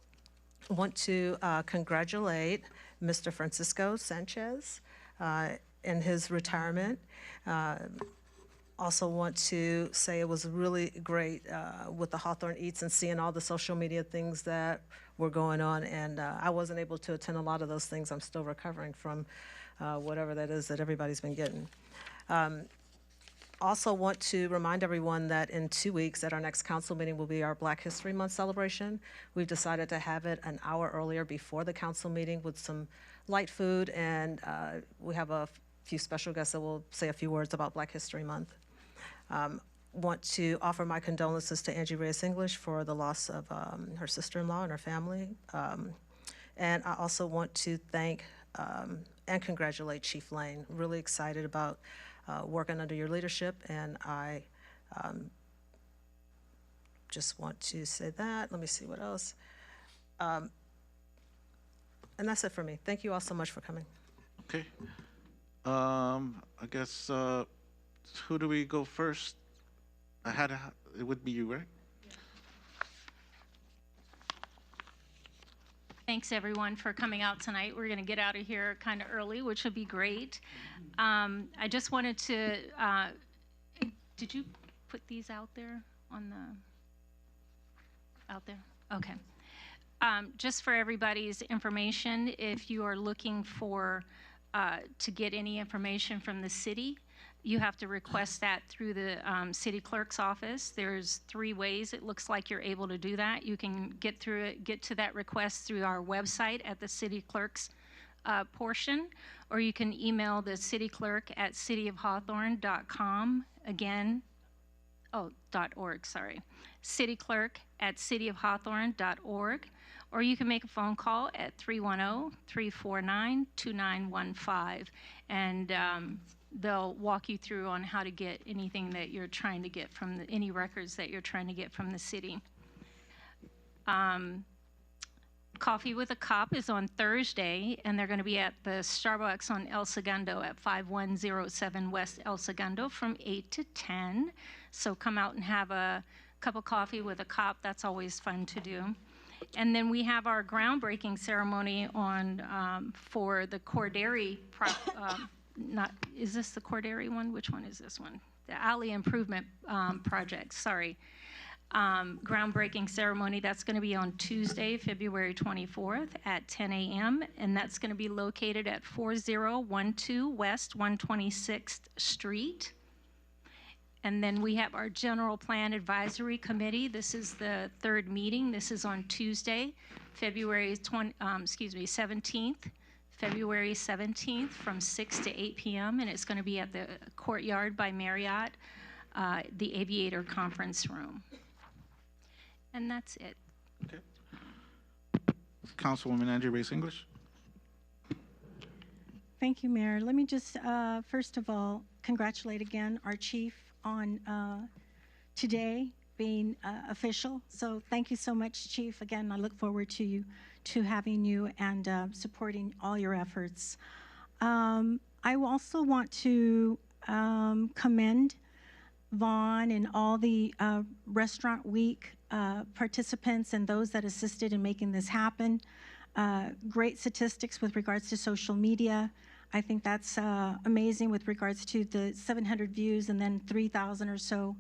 I want to congratulate Mr. Francisco Sanchez in his retirement. Also want to say it was really great with the Hawthorne Eats and seeing all the social media things that were going on. And I wasn't able to attend a lot of those things. I'm still recovering from whatever that is that everybody's been getting. Also want to remind everyone that in 2 weeks at our next council meeting will be our Black History Month celebration. We've decided to have it an hour earlier before the council meeting with some light food, and we have a few special guests that will say a few words about Black History Month. Want to offer my condolences to Angie Reyes English for the loss of her sister-in-law and her family. And I also want to thank and congratulate Chief Lane. Really excited about working under your leadership, and I just want to say that. Let me see what else. And that's it for me. Thank you all so much for coming. Okay. I guess, who do we go first? It would be you, right? Thanks, everyone, for coming out tonight. We're going to get out of here kind of early, which will be great. I just wanted to, did you put these out there on the, out there? Okay. Just for everybody's information, if you are looking for, to get any information from the city, you have to request that through the city clerk's office. There's 3 ways it looks like you're able to do that. You can get to that request through our website at the city clerk's portion, or you can email the city clerk at cityofhawthorne.com. Again, .org, sorry. City clerk at cityofhawthorne.org, or you can make a phone call at 310-349-2915, and they'll walk you through on how to get anything that you're trying to get from any records that you're trying to get from the city. Coffee with a Cop is on Thursday, and they're going to be at the Starbucks on El Segundo at 5107 West El Segundo from 8 to 10. So come out and have a cup of coffee with a cop. That's always fun to do. And then we have our groundbreaking ceremony on for the Corderi is this the Corderi one? Which one is this one? The Alley Improvement Project, sorry. Groundbreaking ceremony, that's going to be on Tuesday, February 24th at 10 a.m. And that's going to be located at 4012 West 126th Street. And then we have our General Plan Advisory Committee. This is the 3rd meeting. This is on Tuesday, February 17th. February 17th from 6 to 8 p.m. and it's going to be at the Courtyard by Marriott, the Aviator Conference Room. And that's it. Okay. Councilwoman Angie Reyes English. Thank you, Mayor. Let me just, first of all, congratulate again our chief on today being official. So thank you so much, Chief. Again, I look forward to having you and supporting all your efforts. I also want to commend Vaughn and all the Restaurant Week participants and those that assisted in making this happen. Great statistics with regards to social media. I think that's amazing with regards to the 700 views and then 3,000 or so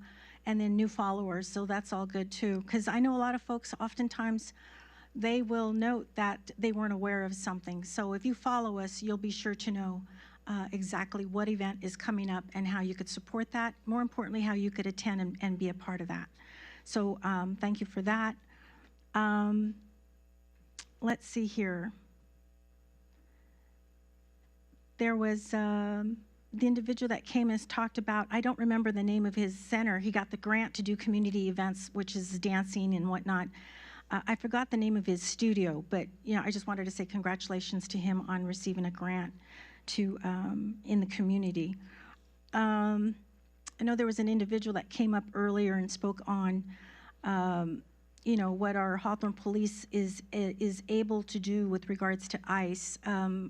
and then new followers, so that's all good too. Because I know a lot of folks, oftentimes, they will note that they weren't aware of something. So if you follow us, you'll be sure to know exactly what event is coming up and how you could support that. More importantly, how you could attend and be a part of that. So thank you for that. Let's see here. There was the individual that came and talked about, I don't remember the name of his center. He got the grant to do community events, which is dancing and whatnot. I forgot the name of his studio, but I just wanted to say congratulations to him on receiving a grant to in the community. I know there was an individual that came up earlier and spoke on what our Hawthorne Police is able to do with regards to ICE.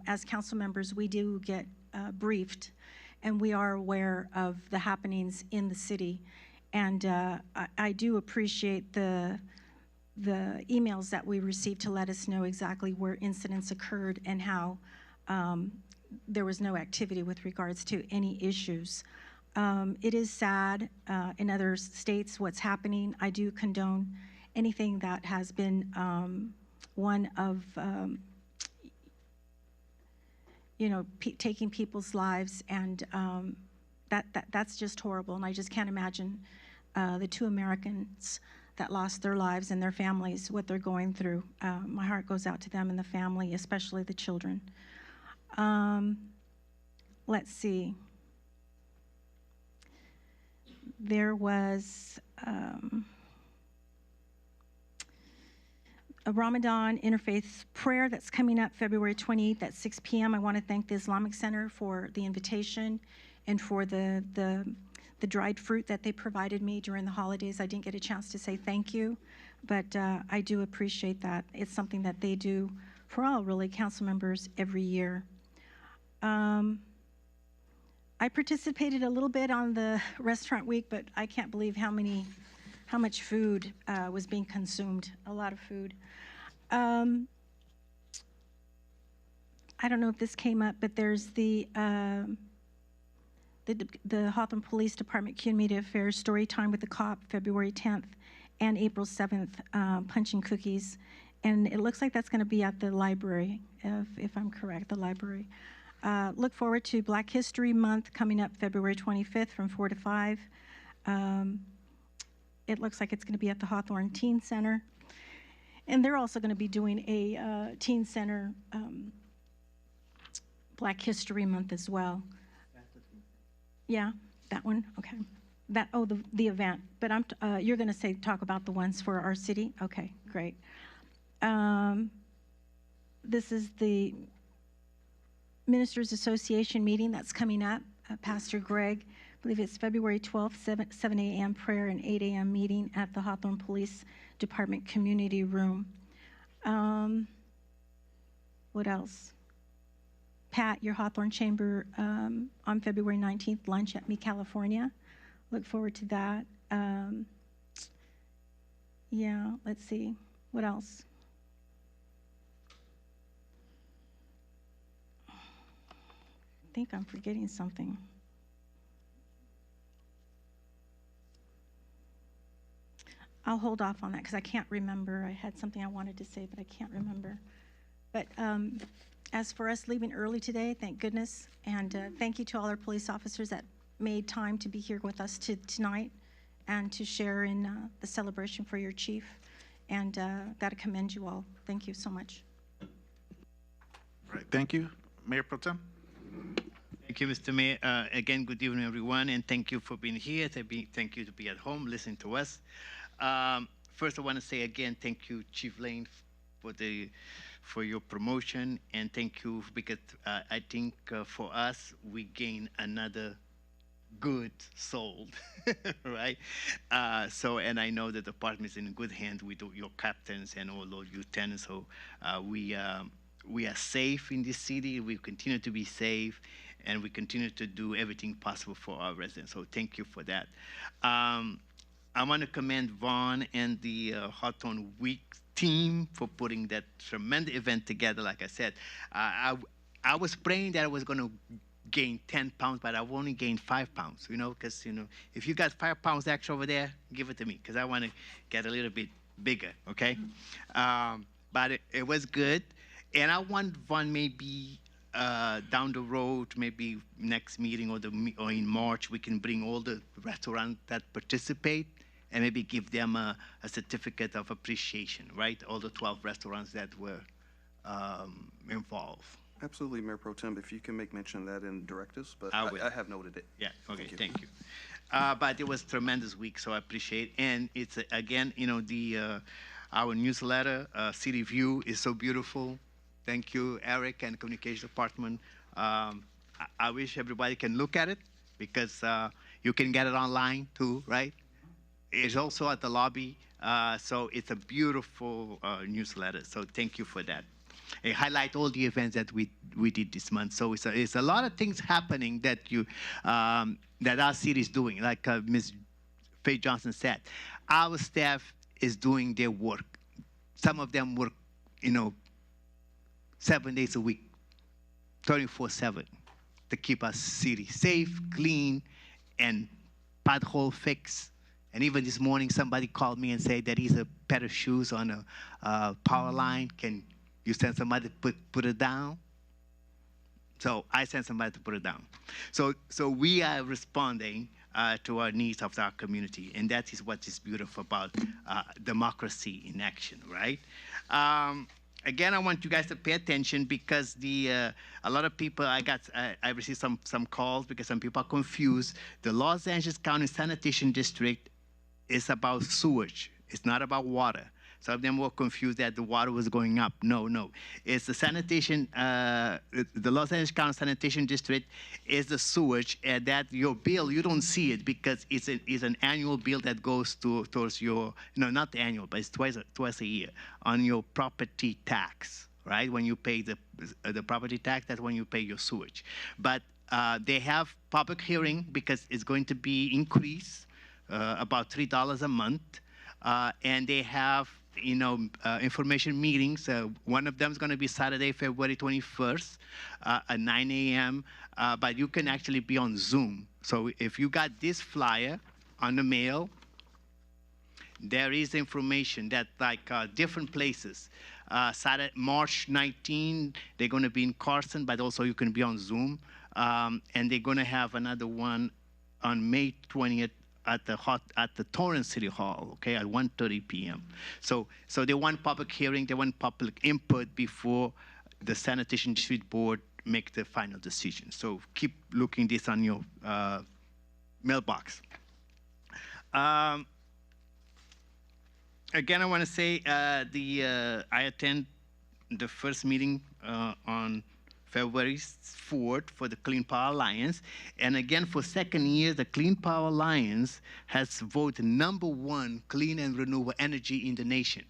As council members, we do get briefed, and we are aware of the happenings in the city. And I do appreciate the emails that we received to let us know exactly where incidents occurred and how there was no activity with regards to any issues. It is sad in other states what's happening. I do condone anything that has been one of taking people's lives, and that's just horrible. And I just can't imagine the 2 Americans that lost their lives and their families, what they're going through. My heart goes out to them and the family, especially the children. Let's see. There was a Ramadan interfaith prayer that's coming up February 28th at 6 p.m. I want to thank the Islamic Center for the invitation and for the dried fruit that they provided me during the holidays. I didn't get a chance to say thank you, but I do appreciate that. It's something that they do for all, really, council members every year. I participated a little bit on the restaurant week, but I can't believe how much food was being consumed, a lot of food. I don't know if this came up, but there's the Hawthorne Police Department Community Affairs Story Time with the Cop, February 10th and April 7th, Punch and Cookies. And it looks like that's going to be at the library, if I'm correct, the library. Look forward to Black History Month coming up February 25th from 4 to 5. It looks like it's going to be at the Hawthorne Teen Center. And they're also going to be doing a Teen Center Black History Month as well. Yeah, that one, okay. The event, but you're going to talk about the ones for our city? Okay, great. This is the Ministers Association meeting that's coming up. Pastor Greg, I believe it's February 12th, 7 a.m. prayer and 8 a.m. meeting at the Hawthorne Police Department Community Room. What else? Pat, your Hawthorne Chamber on February 19th, lunch at Me California. Look forward to that. Yeah, let's see. What else? I think I'm forgetting something. I'll hold off on that because I can't remember. I had something I wanted to say, but I can't remember. But as for us leaving early today, thank goodness. And thank you to all our police officers that made time to be here with us tonight and to share in the celebration for your chief. And got to commend you all. Thank you so much. All right, thank you. Mayor Pro Tem. Thank you, Mr. Mayor. Again, good evening, everyone, and thank you for being here. Thank you to be at home listening to us. First, I want to say again, thank you, Chief Lane, for your promotion, and thank you because I think for us, we gain another good soul, right? And I know the department is in good hands with your captains and all those lieutenants. So we are safe in this city. We continue to be safe, and we continue to do everything possible for our residents. So thank you for that. I want to commend Vaughn and the Hawthorne Week team for putting that tremendous event together. Like I said, I was praying that I was going to gain 10 pounds, but I've only gained 5 pounds, because, if you got 5 pounds extra over there, give it to me, because I want to get a little bit bigger, okay? But it was good. And I want one maybe down the road, maybe next meeting or in March, we can bring all the restaurants that participate and maybe give them a certificate of appreciation, right? All the 12 restaurants that were involved. Absolutely, Mayor Pro Tem, if you can make mention of that in directives, but I will. I have noted it. Yeah, okay, thank you. But it was a tremendous week, so I appreciate it. And it's, again, our newsletter, City View, is so beautiful. Thank you, Eric and Communications Department. I wish everybody can look at it because you can get it online too, right? It's also at the lobby, so it's a beautiful newsletter. So thank you for that. It highlight all the events that we did this month. So it's a lot of things happening that that our city is doing. Like Ms. Faye Johnson said, our staff is doing their work. Some of them work, 7 days a week, 24/7, to keep our city safe, clean, and pothole fixed. And even this morning, somebody called me and said that he's a pair of shoes on a power line. Can you send somebody to put it down? So I sent somebody to put it down. So we are responding to our needs of our community, and that is what is beautiful about democracy in action, right? Again, I want you guys to pay attention because a lot of people, I received some calls because some people are confused. The Los Angeles County Sanitation District is about sewage. It's not about water. Some of them were confused that the water was going up. No. It's the sanitation, the Los Angeles County Sanitation District is the sewage, and that your bill, you don't see it because it's an annual bill that goes towards your, not the annual, but it's twice a year, on your property tax, right? When you pay the property tax, that's when you pay your sewage. But they have public hearing because it's going to be increased about $3 a month, and they have information meetings. One of them is going to be Saturday, February 21st at 9 a.m., but you can actually be on Zoom. So if you got this flyer on the mail, there is information that different places. Saturday, March 19, they're going to be in Carson, but also you can be on Zoom. And they're going to have another one on May 20th at the Torrance City Hall, okay, at 1:30 p.m. So they want public hearing, they want public input before the Sanitation District Board make the final decision. So keep looking this on your mailbox. Again, I want to say I attend the first meeting on February 4th for the Clean Power Alliance. And again, for second year, the Clean Power Alliance has voted #1 clean and renewable energy in the nation.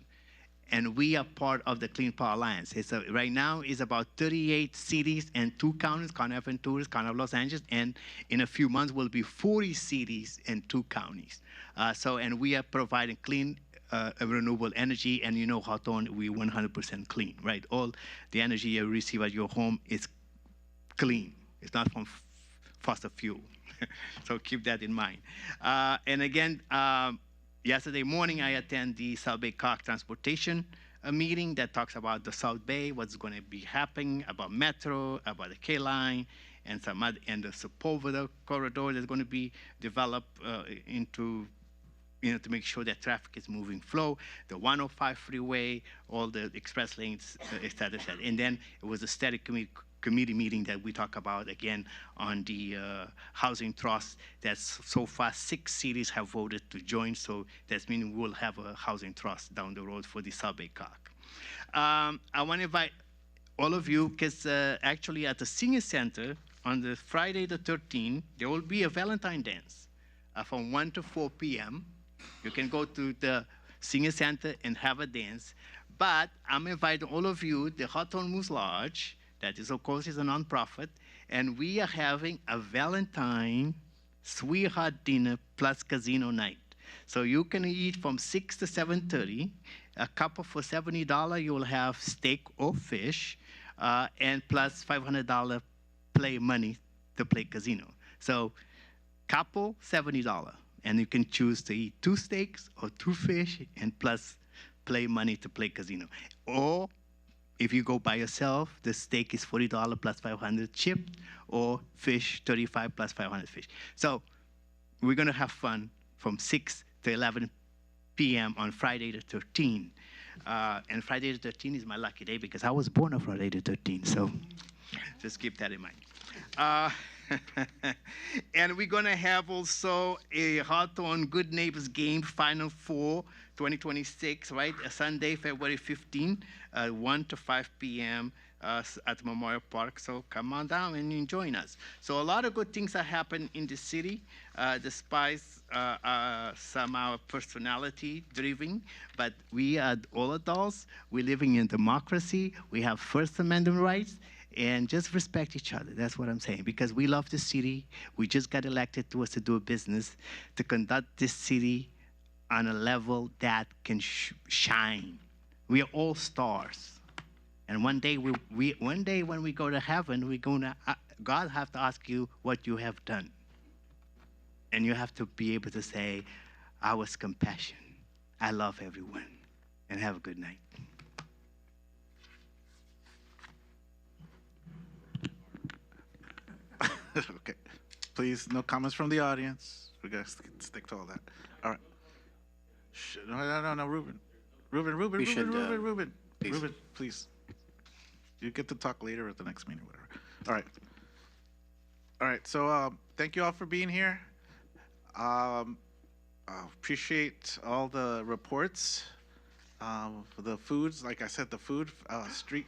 And we are part of the Clean Power Alliance. Right now, it's about 38 cities and 2 counties, County of Ventura, County of Los Angeles, and in a few months will be 40 cities and 2 counties. And we are providing clean renewable energy, and Hawthorne, we 100% clean, right? All the energy you receive at your home is clean. It's not from fossil fuel. So keep that in mind. And again, yesterday morning, I attended the South Bay Cog Transportation meeting that talks about the South Bay, what's going to be happening, about Metro, about the K-Line, and the Sepulveda corridor that's going to be developed into to make sure that traffic is moving flow, the 105 freeway, all the express lanes, et cetera, et cetera. And then it was a steady committee meeting that we talk about again on the housing trust. That's so far 6 cities have voted to join, so that means we'll have a housing trust down the road for the South Bay Cog. I want to invite all of you, because actually at the Senior Center on the Friday the 13th, there will be a Valentine dance from 1 to 4 p.m. You can go to the Senior Center and have a dance. But I'm inviting all of you, the Hawthorne Moose Lodge, that is, of course, is a nonprofit, and we are having a Valentine sweetheart dinner plus casino night. So you can eat from 6 to 7:30. A couple for $70, you will have steak or fish, and plus $500 play money to play casino. So couple, $70. And you can choose to eat 2 steaks or 2 fish and plus play money to play casino. Or if you go by yourself, the steak is $40 plus 500 chipped, or fish, 35 plus 500 fish. So we're gonna have fun from 6 to 11 p.m. on Friday the 13th. And Friday the 13th is my lucky day because I was born on Friday the 13th. So just keep that in mind. And we're gonna have also a Hawthorne Good Neighbors game, Final Four, 2026, right? Sunday, February 15, 1 to 5 p.m. At Memorial Park. So come on down and join us. So a lot of good things are happening in the city, despite some our personality driven. But we are all adults. We're living in democracy. We have First Amendment rights. And just respect each other. That's what I'm saying. Because we love the city. We just got elected to us to do a business, to conduct this city on a level that can shine. We are all stars. And one day, one day when we go to heaven, we're gonna, God have to ask you what you have done. And you have to be able to say, I was compassion. I love everyone. And have a good night. Okay. Please, no comments from the audience. We gotta stick to all that. All right. No, Ruben. Ruben, please. You get to talk later at the next meeting, whatever. All right, so thank you all for being here. Appreciate all the reports. The foods, like I said, the food street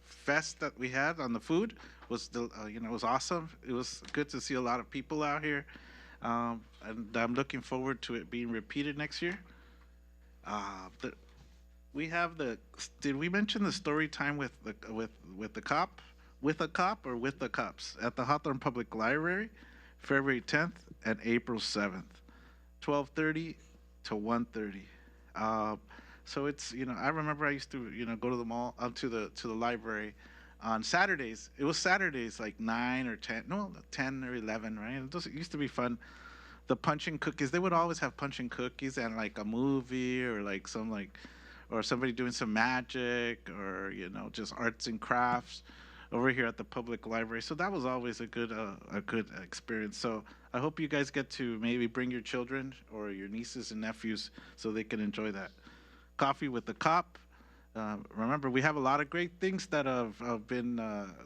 fest that we had on the food was, it was awesome. It was good to see a lot of people out here, and I'm looking forward to it being repeated next year. We have did we mention the story time with the cop? With a cop or with the cops? At the Hawthorne Public Library, February 10th and April 7th, 12:30 to 1:30. So it's, I remember I used to, go to the mall, to the library on Saturdays. It was Saturdays, like 9 or 10, no, 10 or 11, right? It used to be fun. The punch and cookies, they would always have punch and cookies and like a movie or like or somebody doing some magic or, just arts and crafts over here at the public library. So that was always a good experience. So I hope you guys get to maybe bring your children or your nieces and nephews so they can enjoy that. Coffee with the Cop. Remember, we have a lot of great things that have been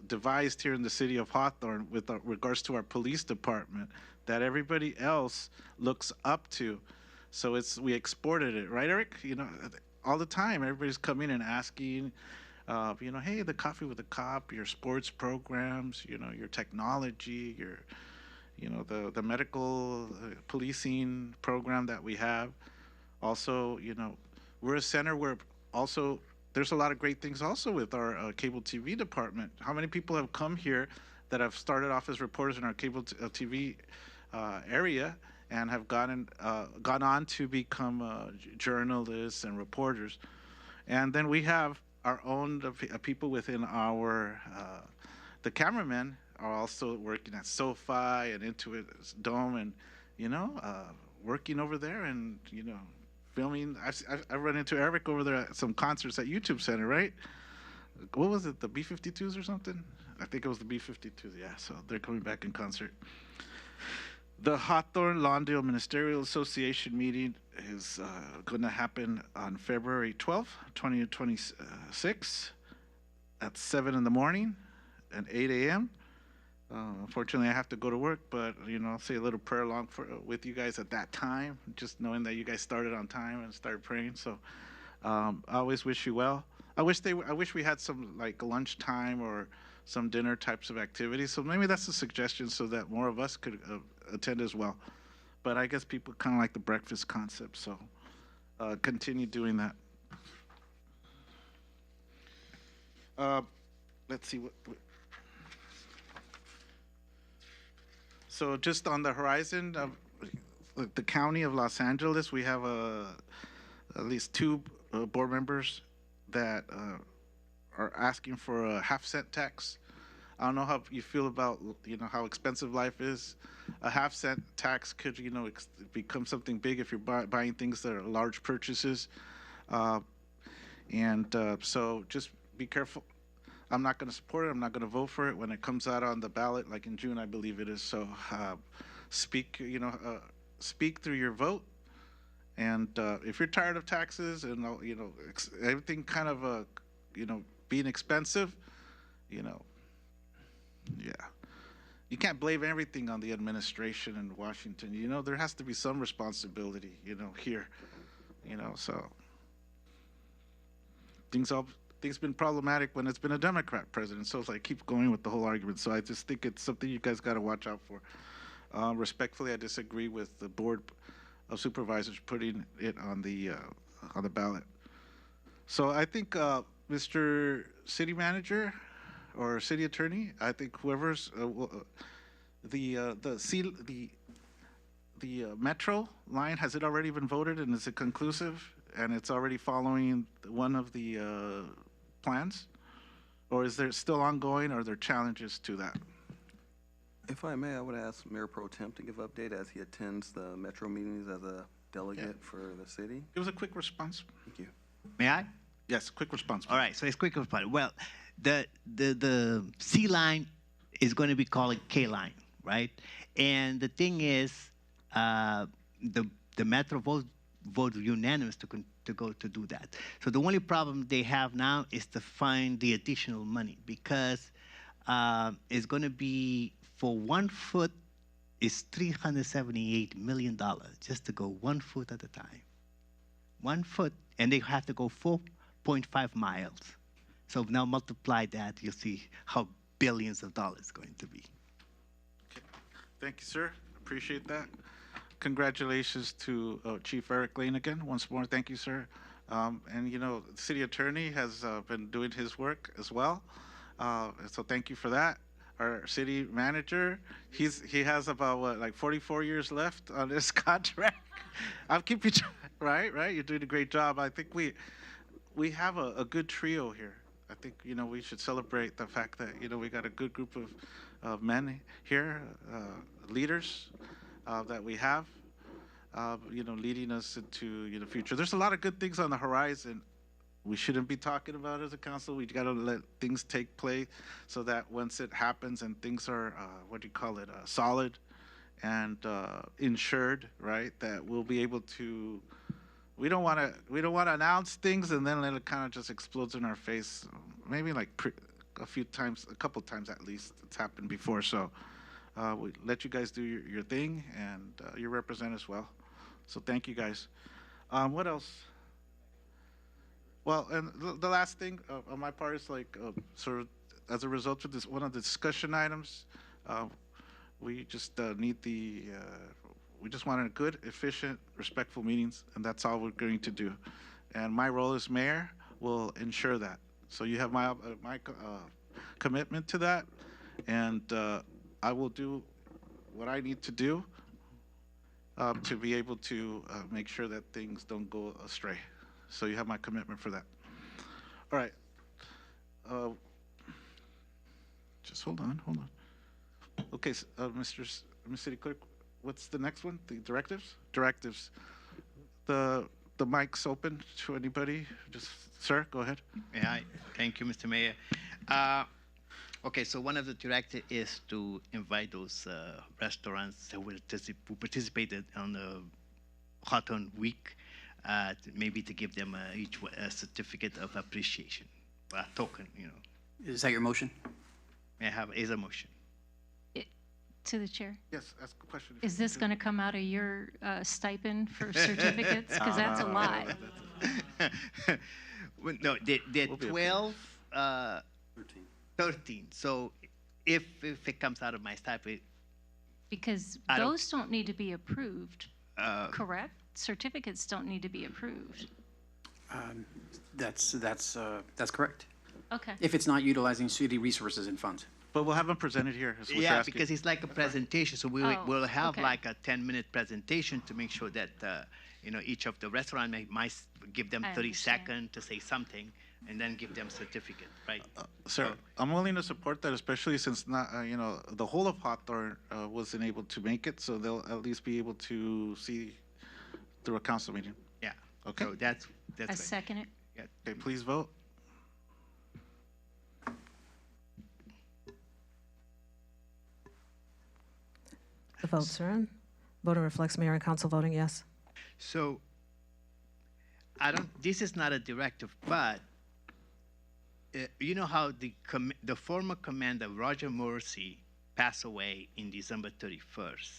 devised here in the city of Hawthorne with regards to our police department that everybody else looks up to. So we exported it, right, Eric? All the time, everybody's coming and asking, hey, the Coffee with the Cop, your sports programs, your technology, the medical policing program that we have. Also, we're a center where also there's a lot of great things also with our cable TV department. How many people have come here that have started off as reporters in our cable TV area and have gone on to become journalists and reporters? And then we have our own people within our, the cameramen are also working at SoFi and Intuit Dome and, working over there and, filming. I run into Eric over there at some concerts at YouTube Center, right? What was it, the B-52s or something? I think it was the B-52s, yeah, so they're coming back in concert. The Hawthorne Lawndale Ministerial Association meeting is going to happen on February 12th, 2026 at 7 in the morning and 8 a.m. Unfortunately, I have to go to work, but, I'll say a little prayer along with you guys at that time, just knowing that you guys started on time and started praying. So I always wish you well. I wish we had some like lunchtime or some dinner types of activities. So maybe that's a suggestion so that more of us could attend as well. But I guess people kind of like the breakfast concept, so continue doing that. Let's see what. So just on the horizon of the county of Los Angeles, we have at least 2 board members that are asking for a half-cent tax. I don't know how you feel about, how expensive life is. A half-cent tax could, become something big if you're buying things that are large purchases. So just be careful. I'm not going to support it. I'm not going to vote for it when it comes out on the ballot, like in June, I believe it is. So speak through your vote. And if you're tired of taxes and, everything kind of, being expensive, yeah. You can't blame everything on the administration in Washington. There has to be some responsibility, here, so things been problematic when it's been a Democrat president. So it's like, keep going with the whole argument. So I just think it's something you guys got to watch out for. Respectfully, I disagree with the Board of Supervisors putting it on the ballot. So I think Mr. City Manager or City Attorney, I think whoever's the Metro line, has it already been voted and is it conclusive and it's already following one of the plans, or is there still ongoing, or are there challenges to that? If I may, I would ask Mayor Pro Tem to give update as he attends the Metro meetings as a delegate for the city. It was a quick response. Thank you. May I? Yes, quick response. All right, so it's quick response. Well, the C line is going to be called K line, right? And the thing is, the Metro voted unanimous to go to do that. So the only problem they have now is to find the additional money, because it's going to be, for 1 foot is $378 million just to go 1 foot at a time. 1 foot, and they have to go 4.5 miles. So now multiply that, you'll see how billions of dollars going to be. Okay. Thank you, sir. Appreciate that. Congratulations to Chief Eric Lane again. Once more, thank you, sir. And the city attorney has been doing his work as well. So thank you for that. Our city manager, he has about like 44 years left on this contract. I'll keep you right. You're doing a great job. I think we have a good trio here. I think we should celebrate the fact that we got a good group of men here, leaders that we have, leading us into the future. There's a lot of good things on the horizon. We shouldn't be talking about as a council. We got to let things take place so that once it happens and things are, solid and insured, right? That we'll be able to. We don't want to announce things and then it kind of just explodes in our face. Maybe like a couple times at least. It's happened before. So we let you guys do your thing, and you represent us well. So thank you guys. What else? Well, and the last thing on my part is sort of as a result of this, one of the discussion items, we just we just wanted good, efficient, respectful meetings, and that's all we're going to do. And my role as mayor will ensure that. So you have my commitment to that, and I will do what I need to do to be able to make sure that things don't go astray. So you have my commitment for that. All right. Just hold on. Okay, Mr. City Clerk, what's the next one? The directives? Directives. The mic's open to anybody. Just, sir, go ahead. Yeah, thank you, Mr. Mayor. Okay, so one of the directives is to invite those restaurants that who participated on the Hawthorne Week, maybe to give them each a certificate of appreciation, a token, Is that your motion? May I have is a motion? To the chair. Yes, ask a question. Is this going to come out of your stipend for certificates? Because that's a lot. Well, no, they're 12, 13. So if it comes out of my stipend, Because those don't need to be approved, correct? Certificates don't need to be approved. That's correct. Okay. If it's not utilizing city resources and funds. But we'll have them presented here. Is what you're yeah, asking. because it's like a presentation. So we'll have okay. like a 10-minute presentation to make sure that each of the restaurant might give them I 30 understand. seconds to say something and then give them certificate, right? Sir, I'm willing to support that, especially since not, the whole of Hawthorne wasn't able to make it, so they'll at least be able to see through a council meeting. Yeah. Okay. So that's I great. second it. Yeah. Okay, please vote. The votes are in. Voting reflects mayor and council voting yes. So this is not a directive, but you know how the former commander, Roger Morrissey, passed away in December 31st,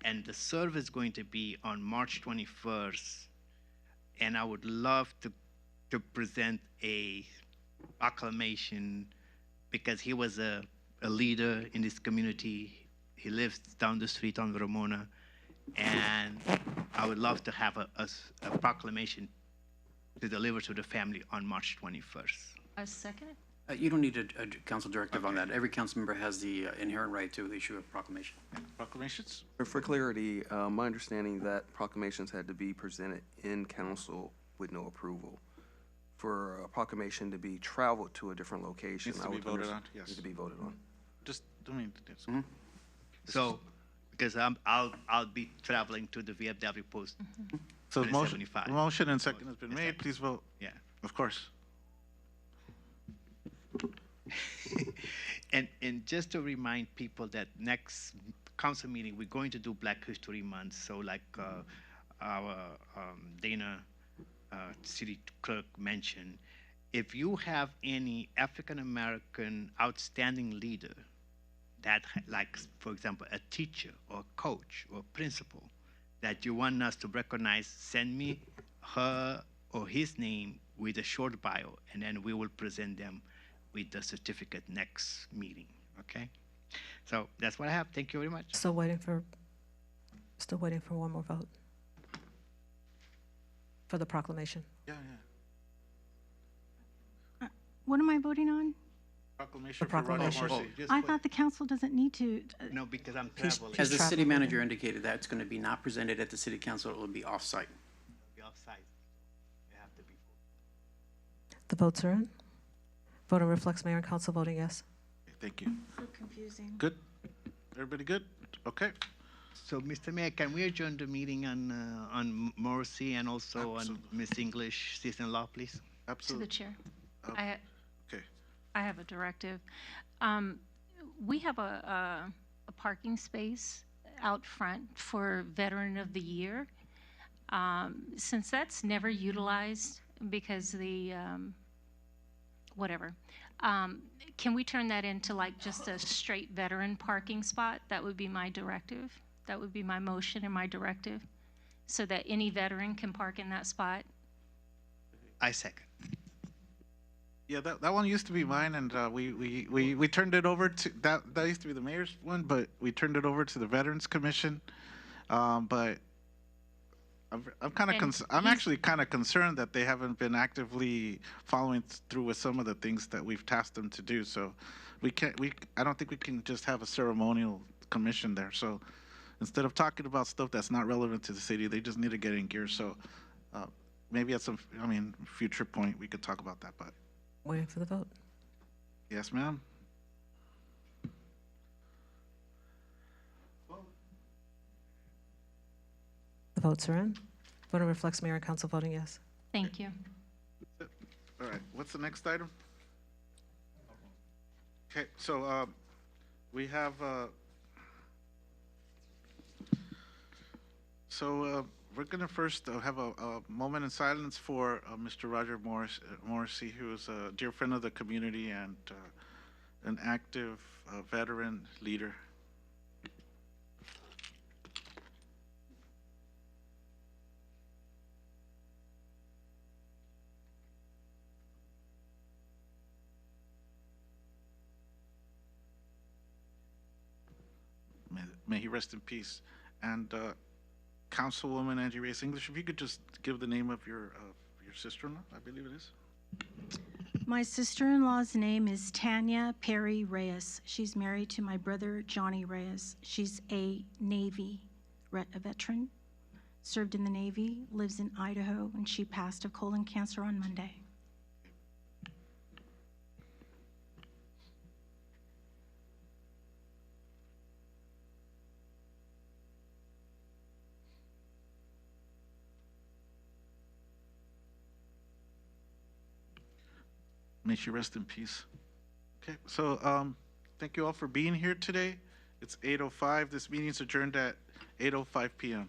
and the service is going to be on March 21st, and I would love to present a proclamation because he was a leader in this community. He lives down the street on Ramona, and I would love to have a proclamation to deliver to the family on March 21st. I second it. You don't need a council directive on that. Every council member has the inherent right to issue a proclamation. Proclamations? For clarity, my understanding that proclamations had to be presented in council with no approval. For a proclamation to be traveled to a different location. Needs to I be would voted understand- on, yes. Needs to be voted on. Just, I mean, it's- So, because I'll be traveling to the VFW post. so the motion, 175. the motion and second has been made, please vote. Yeah. Of course. And just to remind people that next council meeting, we're going to do Black History Month. So like our Dana city clerk mentioned, if you have any African-American outstanding leader that, like, for example, a teacher or coach or principal that you want us to recognize, send me her or his name with a short bio, and then we will present them with the certificate next meeting, okay? So that's what I have. Thank you very much. Still waiting for one more vote for the proclamation. Yeah. What am I voting on? Proclamation The for Roger proclamation. Morrissey. Just I put- thought the council doesn't need to. No, because I'm traveling. As the city traveling. manager indicated, that's going to be not presented at the city council, it will be off-site. Be offside. You have to be. The votes are in. Voting reflects mayor and council voting yes. Thank you. So confusing. Good? Everybody good? Okay. So, Mr. Mayor, can we adjourn the meeting on Morrissey and also on Miss English, sister-in-law, please? To Absolutely. the chair. Okay. I have a directive. We have a parking space out front for Veteran of the Year. Since that's never utilized because the, whatever, can we turn that into like just a straight veteran parking spot? That would be my directive. That would be my motion and my directive, so that any veteran can park in that spot. I second. Yeah, that one used to be mine, and we turned it over to, that used to be the mayor's one, but we turned it over to the Veterans Commission. But I'm kind And of, I'm he's- actually kind of concerned that they haven't been actively following through with some of the things that we've tasked them to do. So I don't think we can just have a ceremonial commission there. So instead of talking about stuff that's not relevant to the city, they just need to get in gear. So maybe at some, future point, we could talk about that, but. Waiting for the vote. Yes, ma'am. The votes are in. Voting reflects mayor and council voting yes. Thank you. All right, what's the next item? Okay, so we have, we're gonna first have a moment in silence for Mr. Roger Morrissey, who is a dear friend of the community and an active veteran leader. May he rest in peace. And Councilwoman Angie Reyes English, if you could just give the name of your sister-in-law, I believe it is. My sister-in-law's name is Tanya Perry Reyes. She's married to my brother, Johnny Reyes. She's a Navy veteran, served in the Navy, lives in Idaho, and she passed of colon cancer on Monday. May she rest in peace. Okay, so thank you all for being here today. It's 8:05. This meeting's adjourned at 8:05 p.m.